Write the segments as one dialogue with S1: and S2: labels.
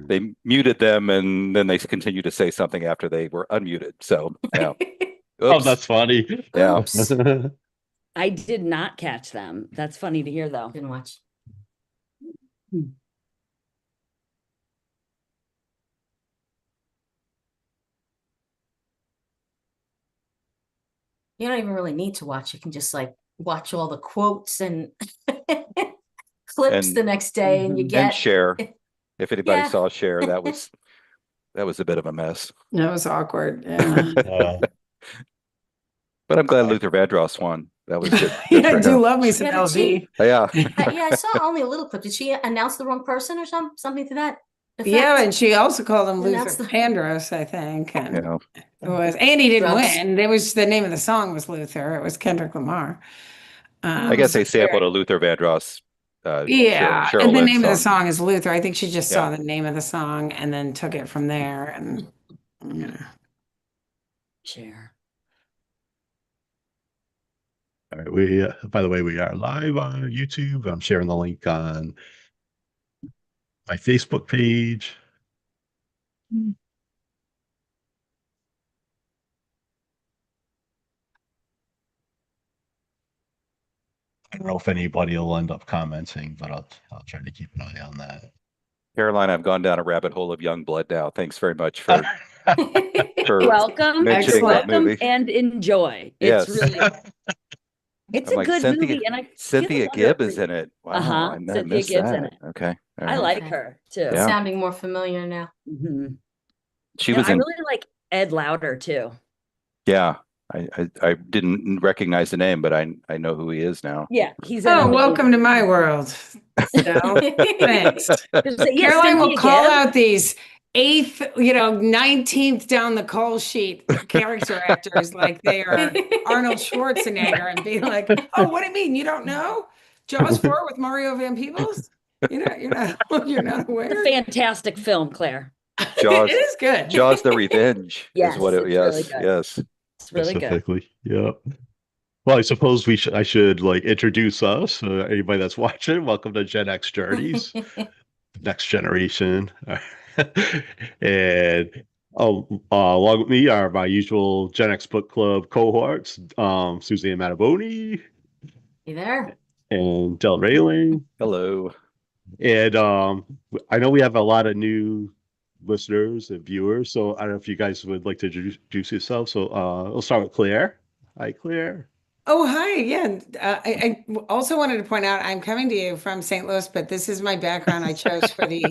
S1: they muted them, and then they continued to say something after they were unmuted. So yeah,
S2: Oh,
S1: oops,
S2: that's funny.
S1: yeah.
S3: Oops.
S4: I did not catch them. That's funny to hear, though.
S3: Didn't watch.
S4: Hmm.
S3: You don't even really need to watch. You can just like watch all the quotes and clips the
S1: And
S3: next day, and you get
S1: share. If anybody
S3: yeah.
S1: saw share, that was a bit of a mess.
S5: That was awkward. Yeah.
S1: But I'm glad Luther Vandross won. That was good. Good
S5: Yeah, I
S1: for
S5: do
S1: him.
S5: love me some
S3: Yeah, did she?
S5: LV.
S1: Yeah.
S3: Yeah, I saw only a little clip. Did she announce the wrong person or something to that effect?
S5: Yeah, and she also called him
S3: And
S5: Luther
S3: that's the-
S5: Vandross, I think. And
S1: You know,
S5: it was, and he didn't
S3: Drugs.
S5: win. It was the name of the song was Luther. It was Kendrick Lamar.
S1: I guess they sampled a Luther Vandross.
S5: Yeah,
S1: Cheryl
S5: and the
S1: Lynn
S5: name of the
S1: song.
S5: song is Luther. I think she just
S1: Yeah.
S5: saw the name of the song and then took it from there. And you know,
S4: Share.
S2: All right, by the way, we are live on YouTube. I'm sharing the link on my Facebook page. I don't know if anybody will end up commenting, but I'll try to keep an eye on that.
S1: Caroline, I've gone down a rabbit hole of young blood now. Thanks very much for
S4: Welcome,
S1: mentioning that
S4: welcome,
S1: movie.
S4: and enjoy.
S1: Yes.
S4: It's really, it's
S1: I'm
S4: a
S1: like,
S4: good movie, and I feel
S1: Cynthia Gibb is
S4: underappreciated.
S1: in it. Wow, I
S4: Cynthia
S1: missed
S4: Gibb's in
S1: that.
S4: it.
S1: Okay. All
S4: I
S1: right.
S4: like
S3: Okay.
S4: her too.
S1: Yeah.
S3: Sounding more familiar now.
S4: Mhm.
S1: She
S4: You know,
S1: was
S4: I
S1: in.
S4: really like Ed Lauder too.
S1: Yeah. I didn't recognize the name, but I know who he is now.
S4: Yeah, he's in.
S5: oh, welcome to my world. So, thanks.
S4: Yeah,
S5: Caroline will
S4: Cynthia
S5: call
S4: Gibb.
S5: out these 19th down the call sheet character actors like they are Arnold Schwarzenegger and be like, oh, what do you mean? You don't know? Jaws 4 with Mario Van Peebles? You're not
S4: It's a
S5: aware?
S4: fantastic film, Claire.
S1: Jaws.
S5: It is good.
S1: Jaws the Revenge
S4: Yes,
S1: is what it.
S4: it's
S1: Yes.
S4: really good.
S1: Yes.
S4: It's really good.
S2: Specifically, yeah. Well, I suppose I should like introduce us. Anybody that's watching, welcome to Gen X Journeys, next generation. And along with me are my usual Gen X Book Club cohorts, Suzanne Mataboni
S3: You there?
S2: and Del Railing.
S1: Hello.
S2: And I know we have a lot of new listeners and viewers, so I don't know if you guys would like to introduce yourself. So we'll start with Claire. Hi, Claire.
S5: Oh, hi. Yeah. I also wanted to point out I'm coming to you from St. Louis, but this is my background I chose for the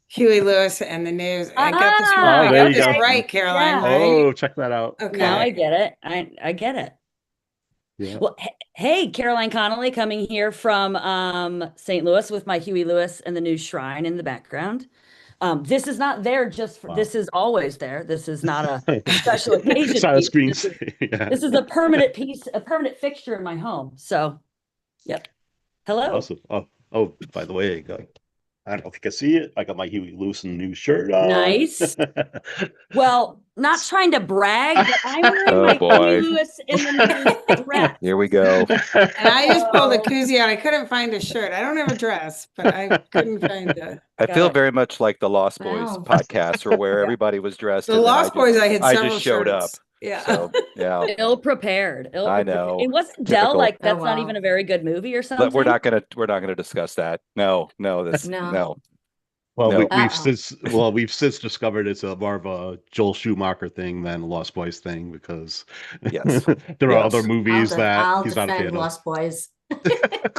S5: Huey Lewis and the news. I got this
S4: Ah,
S5: I
S2: there
S5: got
S2: you
S5: this
S2: go.
S5: right, Caroline,
S4: Yeah.
S5: right?
S2: Oh, check that out.
S5: Okay.
S4: Now I get it. I get it.
S2: Yeah.
S4: Well, hey, Caroline Connolly coming here from St. Louis with my Huey Lewis and the New Shrine in the background. This is not there just for,
S2: Wow.
S4: this is always there. This is not a special occasion
S2: It's not a
S4: piece.
S2: screen.
S4: Yeah. This is a permanent piece, a permanent fixture in my home. So, yep. Hello.
S2: Awesome. Oh, by the way, I don't know if you can see it. I got my Huey Lewis and new shirt on.
S4: Nice. Well, not trying to brag, but I'm wearing
S1: Oh,
S4: my
S1: boy.
S4: Huey Lewis in the new dress.
S1: Here we go.
S5: And I just pulled a koozie out. I couldn't find a shirt. I don't have a dress, but I couldn't find a.
S1: I
S4: Got
S1: feel
S4: it.
S1: very much like the Lost Boys
S3: Wow.
S1: podcast, or where everybody was dressed.
S5: The
S1: and then
S5: Lost Boys, I had
S1: I
S5: several
S1: just showed up.
S5: shirts. Yeah.
S1: So yeah,
S4: Ill prepared. Ill
S1: I
S4: prepared.
S1: know.
S4: It wasn't Dell
S1: Typical.
S4: like that's
S3: Oh,
S4: not
S3: wow.
S4: even a very good movie or
S1: But we're
S4: something.
S1: not gonna discuss that. No, this
S3: No.
S1: no.
S2: Well,
S1: No.
S2: we've since discovered it's a more of a Joel Schumacher thing than a Lost Boys thing because
S1: Yes.
S2: there are
S1: Yes.
S2: other movies that
S3: I'll
S2: he's not a
S3: defend
S2: fan of.
S3: Lost Boys.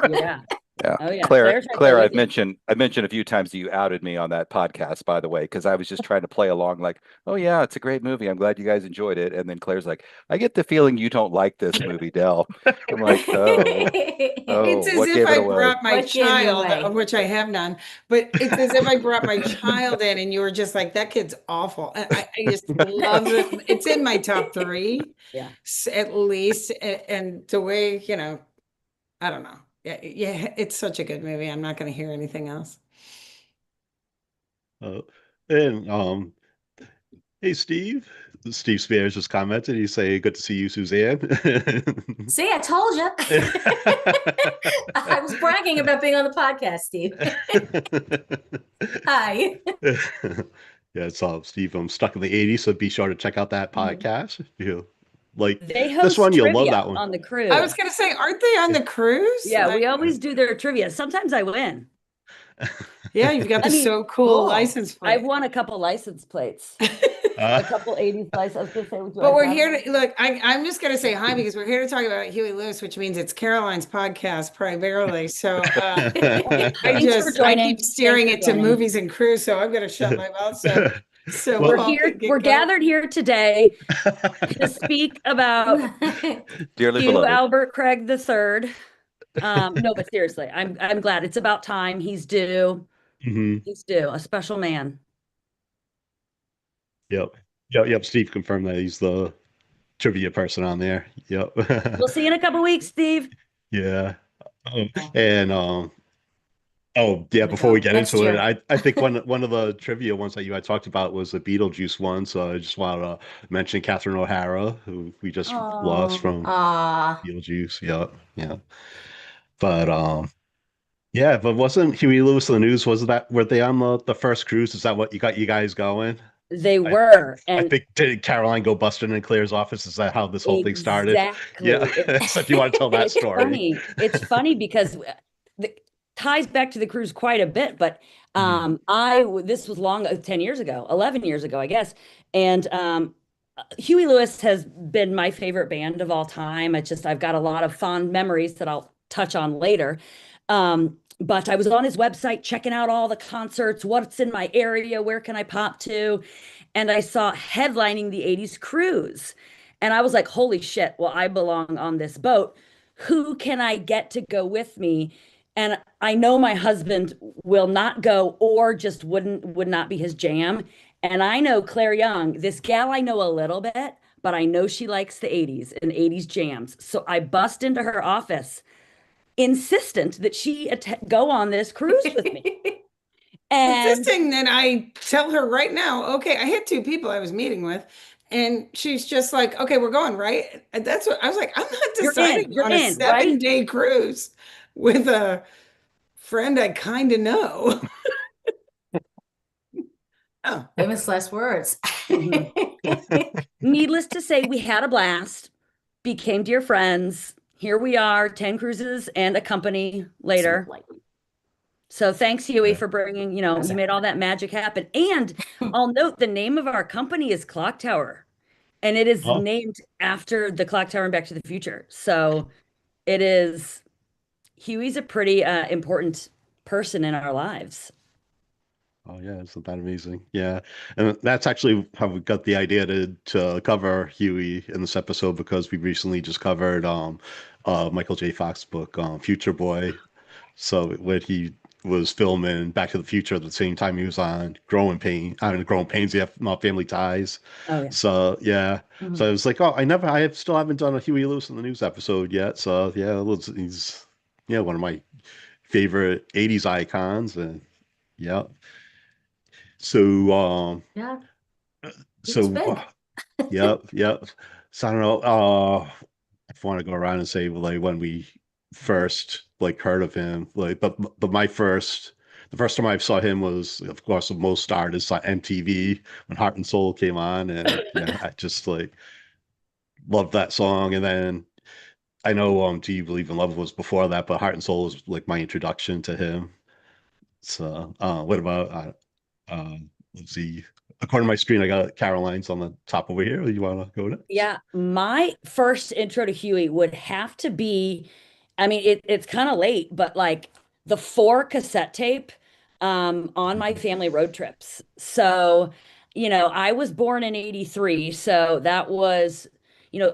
S4: Yeah.
S1: Yeah.
S4: Oh yeah.
S1: Claire,
S4: Claire's right there with you.
S1: I've mentioned a few times that you outed me on that podcast, by the way, because I was just trying to play along like, oh yeah, it's a great movie. I'm glad you guys enjoyed it. And then Claire's like, I get the feeling you don't like this movie, Dell. I'm like, oh,
S5: It's as
S1: what
S5: if
S1: gave it
S5: I
S1: away?
S5: brought my
S3: What gave you
S5: child,
S3: away?
S5: of which I have none, but it's as if I brought my child in and you were just like, that kid's awful. And I just love it. It's in my top three,
S4: Yeah.
S5: at least. And the way, I don't know. Yeah, it's such a good movie. I'm not going to hear anything else.
S2: Uh, and Hey, Steve. Steve Spears just commented. He's saying, "Good to see you, Suzanne."
S3: See, I told you. I was bragging about being on the podcast, Steve. Hi.
S2: Yeah, so Steve, I'm stuck in the '80s, so be sure to check out that
S3: Mhm.
S2: podcast. You like
S4: They
S2: this
S4: host
S2: one, you'll love
S4: trivia
S2: that one.
S4: on the
S5: I was
S4: cruise.
S5: gonna say, aren't they on the cruise?
S4: Yeah,
S5: Like,
S4: we always do their trivia. Sometimes I win.
S5: yeah, you've got
S4: I
S5: the
S4: mean,
S5: so cool
S3: cool.
S5: license
S4: I've
S5: plate.
S4: won a couple license plates,
S2: Uh,
S4: a couple 80s license. I was gonna say, would you
S5: But
S4: like
S5: we're
S4: that?
S5: here to look. I'm just gonna say hi because we're here to talk about Huey Lewis, which means it's Caroline's podcast primarily. So
S4: Thanks for
S5: I
S4: joining.
S5: keep steering
S4: Thanks
S5: it
S4: for
S5: to
S4: joining.
S5: movies and cruise, so I'm gonna shut my mouth so
S2: well,
S4: We're
S5: Paul
S4: here,
S5: can get
S4: we're
S5: going.
S4: gathered here today to speak about
S1: Dearly
S4: Hugh
S1: beloved.
S4: Albert Craig III. No, but seriously, I'm glad it's about time. He's due.
S2: mhm.
S4: He's due. A special man.
S2: Yep. Yep. Steve confirmed that he's the trivia person on there. Yep.
S4: We'll see you in a couple weeks, Steve.
S2: Yeah. And oh yeah,
S3: Gonna
S2: before we
S3: go
S2: get
S3: next
S2: into it,
S3: year.
S2: I think one of the trivia ones that you had talked about was the Beetlejuice one. So I just want to mention Catherine O'Hara, who we just lost
S4: Oh,
S2: from
S3: Ah,
S2: Beetlejuice. Yep. Yeah. But yeah, but wasn't Huey Lewis in the News? Was that were they on the first cruise? Is that what you got you guys going?
S4: they
S2: I
S4: were,
S2: I
S4: and
S2: think did Caroline go busting in Claire's office? Is that how this whole thing started? Yeah.
S4: exactly. It,
S2: So if you want to tell that
S4: it's
S2: story.
S4: funny. It's funny because the ties back to the cruise quite a bit, but
S2: Mhm.
S4: this was long 10 years ago, 11 years ago, I guess. And Huey Lewis has been my favorite band of all time. It's just I've got a lot of fond memories that I'll touch on later. But I was on his website checking out all the concerts, what's in my area, where can I pop to? And I saw headlining the 80s cruise. And I was like, holy shit, well, I belong on this boat. Who can I get to go with me? And I know my husband will not go or just would not be his jam. And I know Claire Young, this gal I know a little bit, but I know she likes the 80s and 80s jams. So I bust into her office insistent that she go on this cruise with me. And
S5: Insisting that I tell her right now, okay, I had two people I was meeting with, and she's just like, okay, we're going, right? And that's what I was like, I'm not deciding
S4: you're
S5: on a
S4: in, right?
S5: 7 day cruise with a friend I kind of know. Oh,
S3: famous last words.
S4: Needless to say, we had a blast, became dear friends. Here we are, 10 cruises and a company later. So thanks, Huey,
S2: Yeah.
S4: for bringing, you made all that magic happen. And I'll note the name of our company is Clock Tower, and it is
S2: Oh,
S4: named after the clock tower in Back to the Future. So it is, Huey's a pretty important person in our lives.
S2: oh yeah, isn't that amazing? Yeah. And that's actually how we got the idea to cover Huey in this episode because we recently just covered Michael J. Fox book Future Boy. So when he was filming Back to the Future at the same time he was on Growing Pains, yeah, not Family Ties.
S4: Oh, yeah.
S2: So yeah.
S3: Mhm.
S2: So I was like, oh, still haven't done a Huey Lewis in the News episode yet. So yeah, he's one of my favorite 80s icons and yeah. So
S3: Yeah, he was
S2: so
S3: big.
S2: yep. So I don't know. If I want to go around and say like when we first like heard of him, like but the first time I saw him was of course most artists on MTV when Heart and Soul came on, and yeah, I just like loved that song. And then I know Do You Believe in Love was before that, but Heart and Soul was like my introduction to him. So what about let's see. According to my screen, I got Caroline's on the top over here. You want to go with it?
S4: Yeah, my first intro to Huey would have to be, I mean, it's kind of late, but like the four cassette tape on my family road trips. So, I was born in 83, so that was,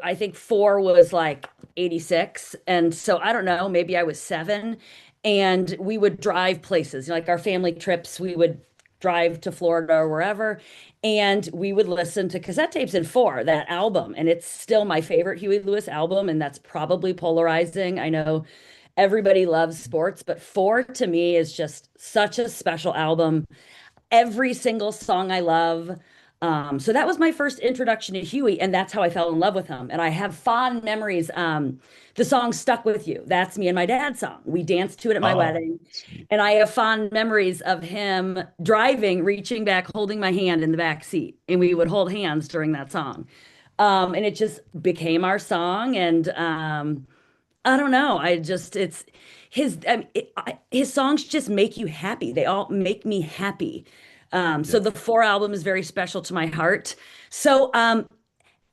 S4: I think four was like 86. And so I don't know, maybe I was seven, and we would drive places, like our family trips, we would drive to Florida or wherever, and we would listen to cassette tapes in four, that album. And it's still my favorite Huey Lewis album. And that's probably polarizing. I know everybody loves sports, but four to me is just such a special album. Every single song I love. So that was my first introduction to Huey, and that's how I fell in love with him. And I have fond memories. The song "Stuck with You," that's me and my dad's song. We danced to it at my wedding,
S2: sweet.
S4: and I have fond memories of him driving, reaching back, holding my hand in the back seat, and we would hold hands during that song. And it just became our song, and I don't know. It's his songs just make you happy. They all make me happy. So
S2: Yeah.
S4: the Four album is very special to my heart. So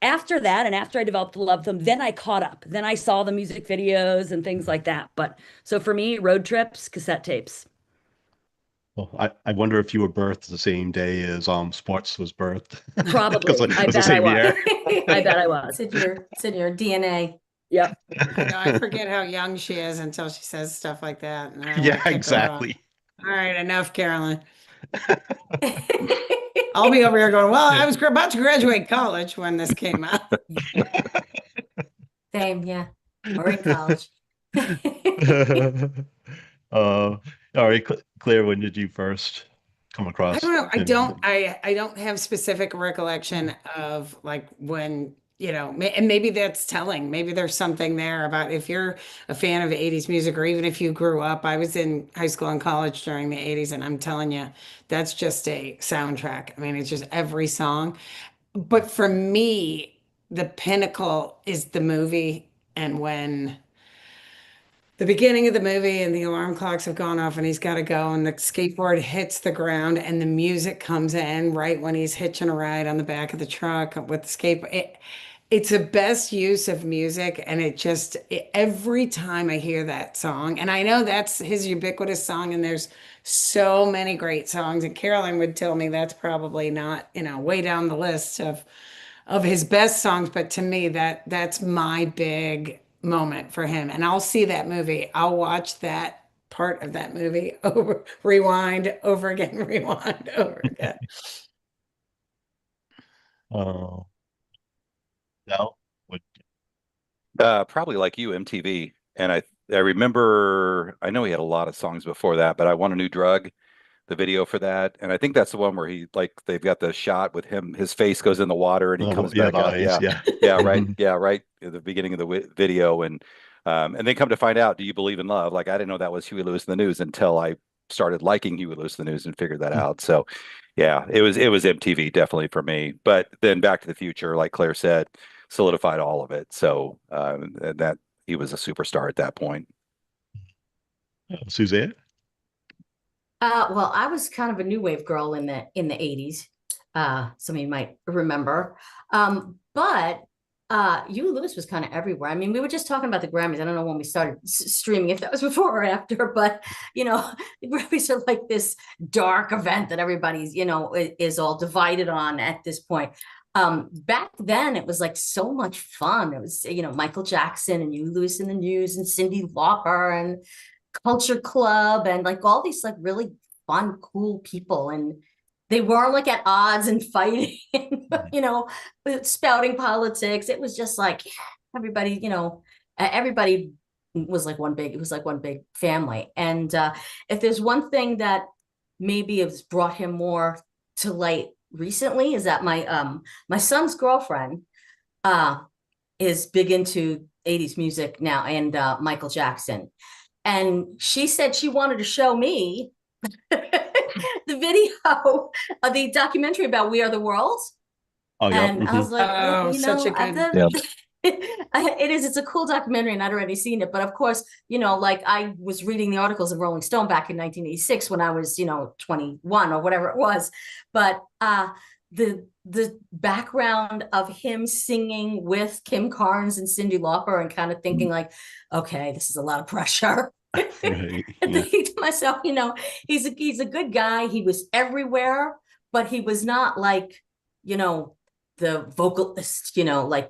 S4: after that, and after I developed a love of them, then I caught up. Then I saw the music videos and things like that. But so for me, road trips, cassette tapes.
S2: Well, I wonder if you were birthed the same day as Sports was birthed. Because
S4: Probably.
S2: it
S4: I
S2: was the
S4: bet I
S2: same
S4: was.
S2: year.
S4: I bet I was.
S3: It's in your DNA.
S4: Yep.
S5: I know, I forget how young she is until she says stuff like that. And I wanna
S2: Yeah,
S5: kick her off.
S2: exactly.
S5: All right, enough, Carolyn. I'll be over here going, well, I was about to graduate college when this came out.
S3: Same, yeah. Or in college.
S2: All right, Claire, when did you first come
S5: I
S2: across
S5: don't know.
S2: him?
S5: I don't have specific recollection of like when, and maybe that's telling. Maybe there's something there about if you're a fan of 80s music, or even if you grew up. I was in high school and college during the 80s, and I'm telling you, that's just a soundtrack. I mean, it's just every song. But for me, the pinnacle is the movie, and when the beginning of the movie and the alarm clocks have gone off and he's got to go and the skateboard hits the ground and the music comes in right when he's hitching a ride on the back of the truck with the skateboard. It's the best use of music, and every time I hear that song, and I know that's his ubiquitous song, and there's so many great songs, and Carolyn would tell me that's probably not, way down the list of his best songs, but to me that's my big moment for him. And I'll see that movie. I'll watch that part of that movie over, rewind, over again, rewind, over again.
S2: Uh, no, what,
S1: Probably like you, MTV. And I remember, I know he had a lot of songs before that, but I Want a New Drug, the video for that. And I think that's the one where they've got the shot with him, his face goes in the water and he comes
S2: yeah,
S1: back
S2: the
S1: up.
S2: eyes,
S1: Yeah.
S2: yeah.
S1: Yeah, right. Yeah, right at the beginning of the video. And then come to find out, do you believe in love? Like, I didn't know that was Huey Lewis in the News until I started liking Huey Lewis in the News and figured that out. So yeah, it was MTV definitely for me. But then Back to the Future, like Claire said, solidified all of it. So that he was a superstar at that point.
S2: Suzanne?
S3: Well, I was kind of a new wave girl in the 80s. Some of you might remember. But Huey Lewis was kind of everywhere. I mean, we were just talking about the Grammys. I don't know when we started streaming, if that was before or after, but the Grammys are like this dark event that everybody's, is all divided on at this point. Back then it was like so much fun. It was, Michael Jackson and Huey Lewis in the News and Cyndi Lauper and Culture Club and like all these like really fun, cool people. And they weren't like at odds and fighting, spouting politics. It was just like everybody, everybody was like it was like one big family. And if there's one thing that maybe has brought him more to light recently is that my son's girlfriend is big into 80s music now and Michael Jackson. And she said she wanted to show me the video of the documentary about We Are the World.
S2: Oh, yeah.
S3: And I was like,
S5: Oh, such a good.
S3: it's a cool documentary and I'd already seen it. But of course, like I was reading the articles of Rolling Stone back in 1986 when I was, 21 or whatever it was. But the background of him singing with Kim Carnes and Cyndi Lauper and kind of thinking like, okay, this is a lot of pressure.
S2: Right,
S3: And
S2: yeah.
S3: thinking to myself, he's a good guy. He was everywhere, but he was not like, the vocalist,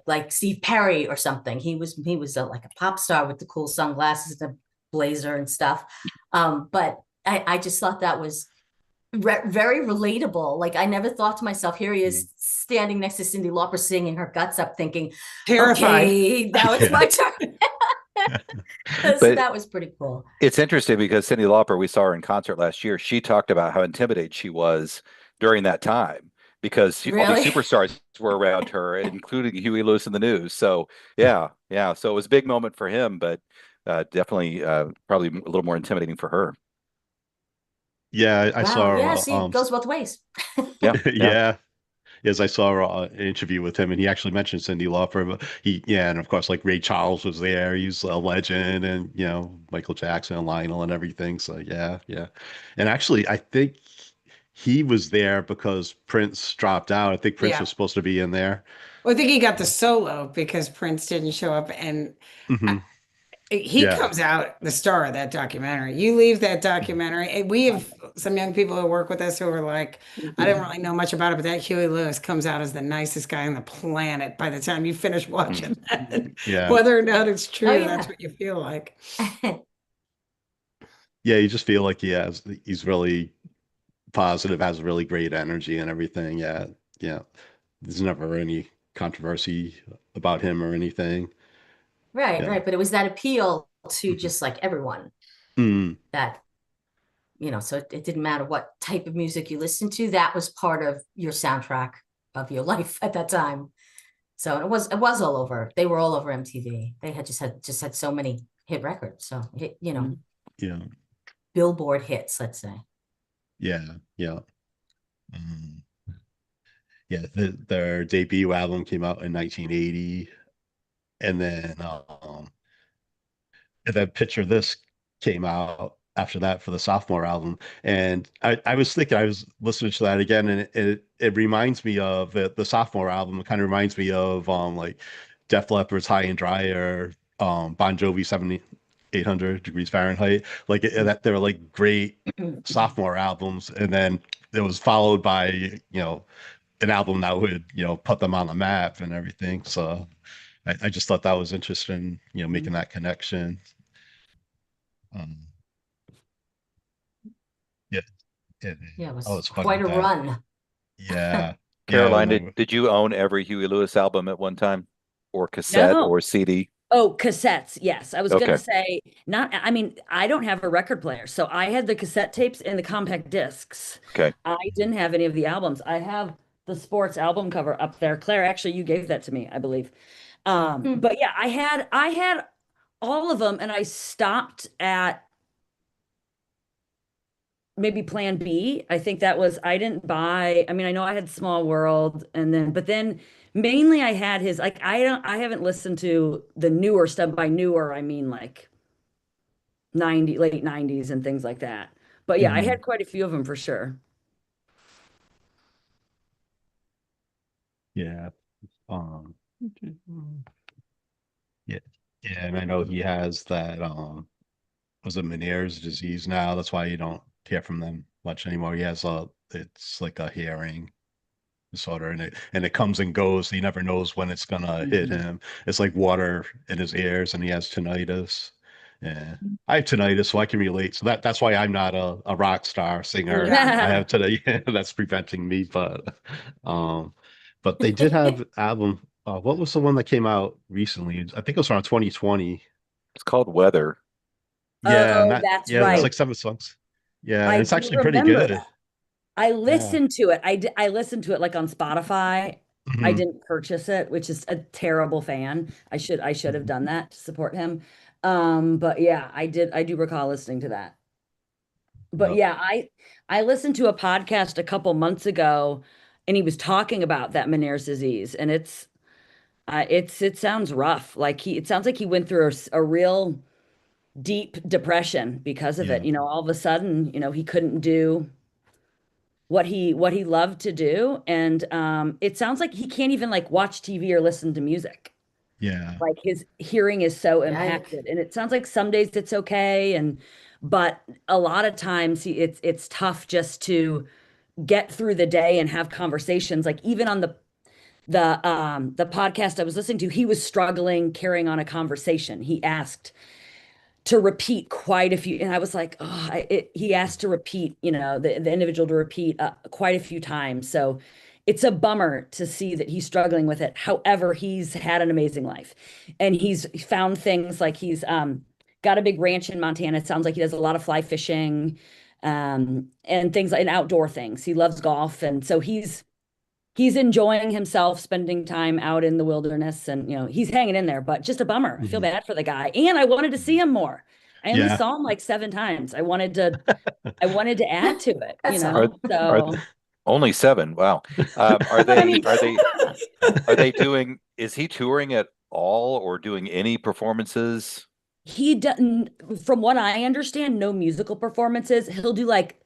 S3: like Steve Perry or something. He was like a pop star with the cool sunglasses and a blazer and stuff. But I just thought that was very relatable. Like I never thought to myself, here he is standing next to Cyndi Lauper singing her guts up, thinking,
S5: Terrified.
S3: okay, now it's my turn. So
S1: But
S3: that was pretty cool.
S1: it's interesting because Cyndi Lauper, we saw her in concert last year. She talked about how intimidated she was during that time because all these
S3: Really?
S1: superstars were around her, including Huey Lewis in the News. So yeah, yeah. So it was a big moment for him, but definitely probably a little more intimidating for her.
S2: Yeah, I
S3: Wow. Yeah.
S2: saw
S3: See, it goes both ways.
S1: Yeah, yeah.
S2: yeah. Yes, I saw an interview with him, and he actually mentioned Cyndi Lauper. But yeah, and of course, like Ray Charles was there. He's a legend, and Michael Jackson and Lionel and everything. So yeah, yeah. And actually, I think he was there because Prince dropped out. I think Prince
S5: Yeah.
S2: was supposed to be in there.
S5: Well, I think he got the solo because Prince didn't show up, and I,
S2: Hmm.
S5: he
S2: Yeah.
S5: comes out the star of that documentary. You leave that documentary, and we have some young people who work with us who are like, I didn't really know much about it, but that Huey Lewis comes out as the nicest guy on the planet by the time you finish
S1: Mm.
S5: watching that.
S2: Yeah.
S5: Whether or not it's
S3: Oh
S5: true, that's
S3: yeah.
S5: what you feel like.
S2: Yeah, you just feel like he's really positive, has really great energy and everything. Yeah. Yeah. There's never any controversy about him or anything.
S3: Right,
S2: Yeah.
S3: right. But it was that appeal to
S2: Mhm.
S3: just like everyone
S2: Mm,
S3: that, so it didn't matter what type of music you listened to, that was part of your soundtrack of your life at that time. So it was all over. They were all over MTV. They had so many hit records. So
S2: yeah.
S3: Billboard hits, let's say.
S2: Yeah. Yeah. Um, yeah. Their debut album came out in 1980, and then Picture This came out after that for the sophomore album. And I was thinking, I was listening to that again, and it reminds me of the sophomore album. It kind of reminds me of like Def Leppard's High and Dry, or Bon Jovi 7800 Degrees Fahrenheit. Like that they were like great sophomore albums, and then it was followed by an album that would put them on the map and everything. So I just thought that was interesting, making that connection. Um, yeah, it,
S3: Yeah, it
S2: oh,
S3: was
S2: it's funny
S3: quite
S2: with
S3: a
S2: that.
S3: run.
S2: Yeah, yeah, I
S1: Caroline, did,
S2: remember.
S1: did you own every Huey Lewis album at one time, or cassette,
S4: No.
S1: or CD?
S4: Oh, cassettes. Yes. I was gonna
S1: Okay,
S4: say not, I mean, I don't have a record player. So I had the cassette tapes and the compact discs.
S1: okay.
S4: I didn't have any of the albums. I have the sports album cover up there. Claire, actually, you gave that to me, I believe.
S3: Hmm.
S4: But yeah, I had all of them and I stopped at maybe Plan B. I think that was, I didn't buy, I mean, I know I had Small World and then, but then mainly I had his, like, I haven't listened to the newer stuff. By newer, I mean like late 90s and things like that. But yeah, I
S2: Mhm.
S4: had quite a few of them for sure.
S2: Yeah, um, yeah, yeah, and I know he has that was it Meniere's disease now. That's why you don't hear from them much anymore. He has it's like a hearing disorder, and it comes and goes. He never knows when it's gonna hit
S4: Mhm.
S2: him. It's like water in his ears, and he has tinnitus. Yeah, I have tinnitus, so I can relate. So that's why I'm not a rock star singer.
S5: Yeah.
S2: I have tinnitus that's preventing me. Um, but they did have album. What was the one that came out recently? I think it was around 2020.
S1: It's called Weather.
S2: Yeah, and
S4: Oh,
S2: that
S4: that's
S2: yeah, it's
S1: Yeah.
S4: right.
S2: like 7 songs. Yeah, and
S4: I
S2: it's
S4: do
S2: actually pretty
S4: remember
S2: good.
S4: that. I
S2: Yeah.
S4: listened to it. I listened to it like on Spotify. I
S2: Hmm.
S4: didn't purchase it, which is a terrible fan. I should have done that to support him. But yeah, I do recall listening to that. But
S2: Yeah.
S4: yeah, I listened to a podcast a couple months ago and he was talking about that Meniere's disease and it sounds rough. Like it sounds like he went through a real deep depression because of it.
S2: Yeah.
S4: All of a sudden, he couldn't do what he loved to do. And it sounds like he can't even like watch TV or listen to music.
S2: Yeah.
S4: Like his hearing is so
S3: Yike.
S4: impacted. And it sounds like some days it's okay. But a lot of times it's tough just to get through the day and have conversations. Like even on the podcast I was listening to, he was struggling carrying on a conversation. He asked to repeat quite a few, and I was like, oh, he asked to repeat, the individual to repeat quite a few times. So it's a bummer to see that he's struggling with it. However, he's had an amazing life, and he's found things like he's got a big ranch in Montana. It sounds like he does a lot of fly fishing, and things like and outdoor things. He loves golf, and so he's enjoying himself, spending time out in the wilderness, and he's hanging in there. But just a bummer. I feel bad for the guy, and I wanted to see him more. I only
S2: Yeah.
S4: saw him like 7 times. I wanted to add to it.
S3: That's
S1: Are
S4: So
S1: only 7? Wow. Are
S4: but I
S1: they
S4: mean,
S1: are they doing? Is he touring at all or doing any performances?
S4: he doesn't. From what I understand, no musical performances. He'll do like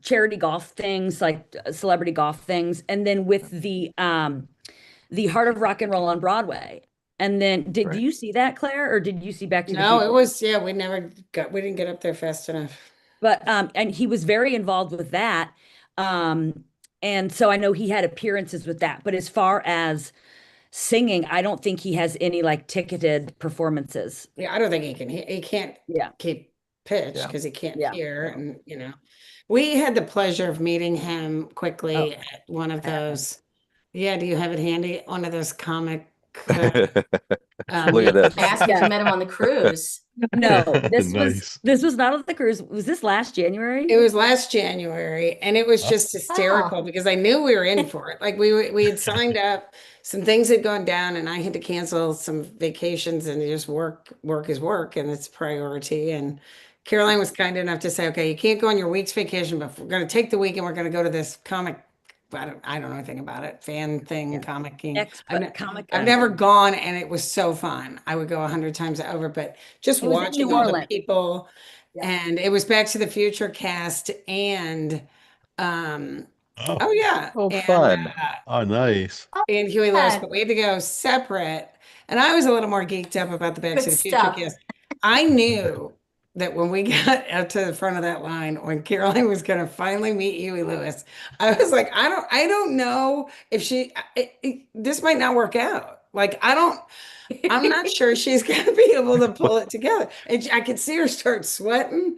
S4: charity golf things, like celebrity golf things, and then with the Heart of Rock and Roll on Broadway. And then did
S1: Right.
S4: you see that, Claire, or did you see Back to the
S5: No, it
S4: Future?
S5: was, yeah, we didn't get up there fast enough.
S4: But and he was very involved with that. And so I know he had appearances with that. But as far as singing, I don't think he has any like ticketed performances.
S5: Yeah, I don't think he can't
S4: Yeah.
S5: keep pitch
S1: Yeah.
S5: because he can't
S4: Yeah.
S5: hear. And, we had the pleasure of meeting him quickly
S4: Oh.
S5: at one of
S4: I have
S5: those. Yeah, do you have it handy? One of those comic.
S1: Look at this.
S3: I asked if
S4: Yeah.
S3: you met him on the cruise.
S4: No, this
S2: Nice.
S4: was not on the cruise. Was this last January?
S5: It was last January, and it was just hysterical because I knew we were in for it. Like we had signed up, some things had gone down, and I had to cancel some vacations, and just work is work, and it's priority. And Caroline was kind enough to say, "Okay, you can't go on your week's vacation, but we're going to take the week, and we're going to go to this comic." I don't know anything about it. Fan thing, comicking.
S4: Comic.
S5: I've never gone, and it was so fun. I would go 100 times over, but just
S4: It was in
S5: watching
S4: New
S5: all the
S4: Orleans.
S5: people.
S4: Yeah.
S5: And it was Back to the Future cast and
S2: Oh,
S5: oh yeah.
S1: Oh,
S5: and,
S1: fun.
S2: oh, nice.
S5: and Huey Lewis,
S3: Yeah.
S5: but we had to go separate. And I was a little more geeked up about the Back
S3: Good
S5: to the Future
S3: stuff.
S5: cast. I knew that when we got up to the front of that line, when Caroline was going to finally meet Huey Lewis, I was like, I don't know if this might not work out. Like, I'm not sure she's going to be able to pull it together. And I could see her start sweating.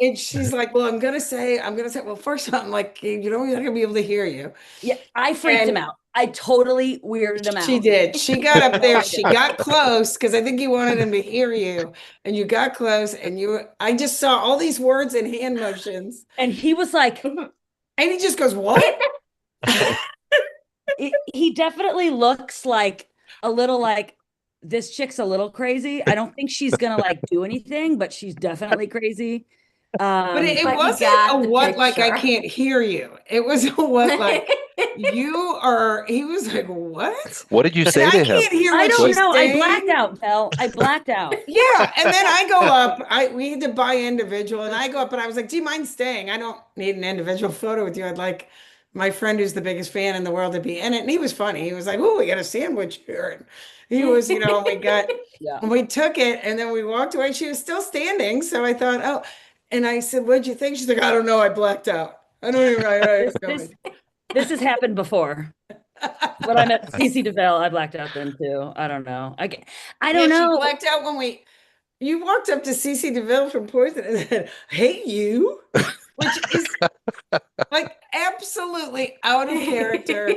S5: And she's like, well, I'm going to say, well, first of all, I'm like, you're not going to be able to hear you.
S4: Yeah, I freaked him
S5: And-
S4: out. I totally weirded him out.
S5: She did. She got up
S4: I
S5: there.
S4: did.
S5: She got close because I think you wanted him to hear you. And you got close and I just saw all these words and hand motions.
S4: And he was like,
S5: And he just goes, what?
S4: he definitely looks like a little like, this chick's a little crazy. I don't think she's gonna like do anything, but she's definitely crazy.
S5: But it
S3: But you
S5: wasn't
S3: got
S5: a
S3: the
S5: what like I
S3: picture.
S5: can't hear you. It was a what like he was like, what?
S1: What did you say
S5: I
S1: to him?
S5: can't hear
S4: I
S5: what
S4: don't
S5: she's
S4: know. I
S5: saying.
S4: blacked out, Belle. I blacked out.
S5: Yeah, and then I go up. We had to buy individual, and I go up and I was like, "Do you mind staying? I don't need an individual photo with you. I'd like my friend who's the biggest fan in the world to be in it." And he was funny. He was like, "Oh, we got a sandwich here." And he was, we got,
S4: Yeah.
S5: and we took it, and then we walked away. She was still standing, so I thought, oh, and I said, "What'd you think?" She's like, "I don't know. I blacked out. I don't even know."
S4: This has happened before. When I met Cece DeVille, I blacked out then too. I don't know. I don't
S5: Yeah,
S4: know.
S5: She blacked out when you walked up to Cece DeVille from Poison and said, "Hey, you," which is like absolutely out of character.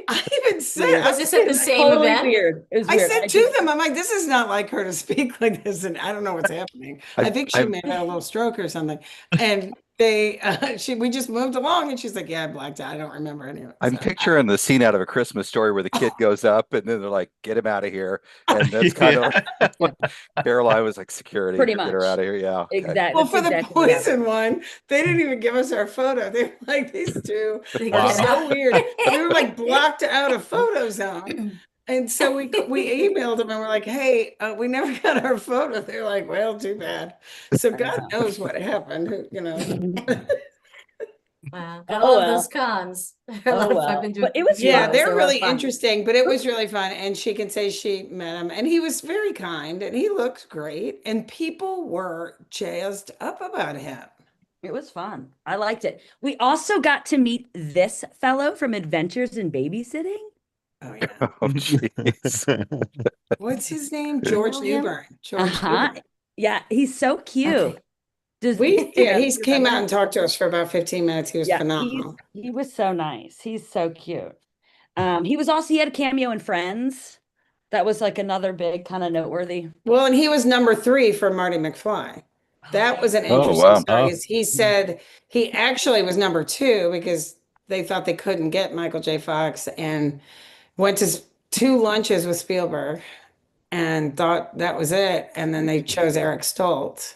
S5: I even said,
S3: Was this at the same
S4: Totally
S3: event?
S4: weird. It was
S5: I
S4: weird.
S5: said to them, I'm like, this is not like her to speak like this, and I don't know what's happening. I think she may have had a little stroke or something. And we just moved along, and she's like, yeah, I blacked out. I don't remember any of it.
S1: I'm
S5: So,
S1: picturing the scene out of A Christmas Story where the kid goes up and then they're like, get him out of here. And that's kind of like Caroline was like, security,
S4: Pretty
S1: get her
S4: much.
S1: out of here. Yeah. Okay.
S4: Exactly.
S5: well, for
S4: That's
S5: the
S4: exactly what happened.
S5: Poison one, they didn't even give us our photo. They were like, these two
S3: They
S5: are
S3: got
S5: so weird. We were like blocked out of photo zone. And so we emailed them and we're like, hey, we never got our photo. They're like, well, too bad. So God knows what happened,
S3: Wow.
S4: Oh,
S3: I love
S4: well.
S3: those cons.
S4: Oh, well.
S3: I've been doing
S4: But it was
S5: Yeah,
S4: fun.
S5: they're
S3: so
S5: really
S3: fun.
S5: interesting, but it was really fun. And she can say she met him and he was very kind and he looked great. And people were jazzed up about him.
S4: It was fun. I liked it. We also got to meet this fellow from Adventures in Babysitting.
S5: Oh, yeah.
S1: Oh, jeez.
S5: What's his name? George
S3: know him?
S5: Newbern. George
S4: Uh-huh.
S5: Newbern.
S4: Yeah, he's so cute.
S3: Okay.
S4: Does
S5: He
S4: you
S5: came
S4: remember?
S5: out and talked to us for about 15 minutes. He was
S4: Yeah,
S5: phenomenal.
S4: he was so nice. He's so cute. He had a cameo in Friends. That was like another big kind of noteworthy.
S5: Well, and he was number 3 for Marty McFly. That was an
S1: Oh,
S5: interesting
S1: wow.
S5: story.
S2: Oh.
S5: He said he actually was number 2 because they thought they couldn't get Michael J. Fox and went to 2 lunches with Spielberg and thought that was it. And then they chose Eric Stoltz.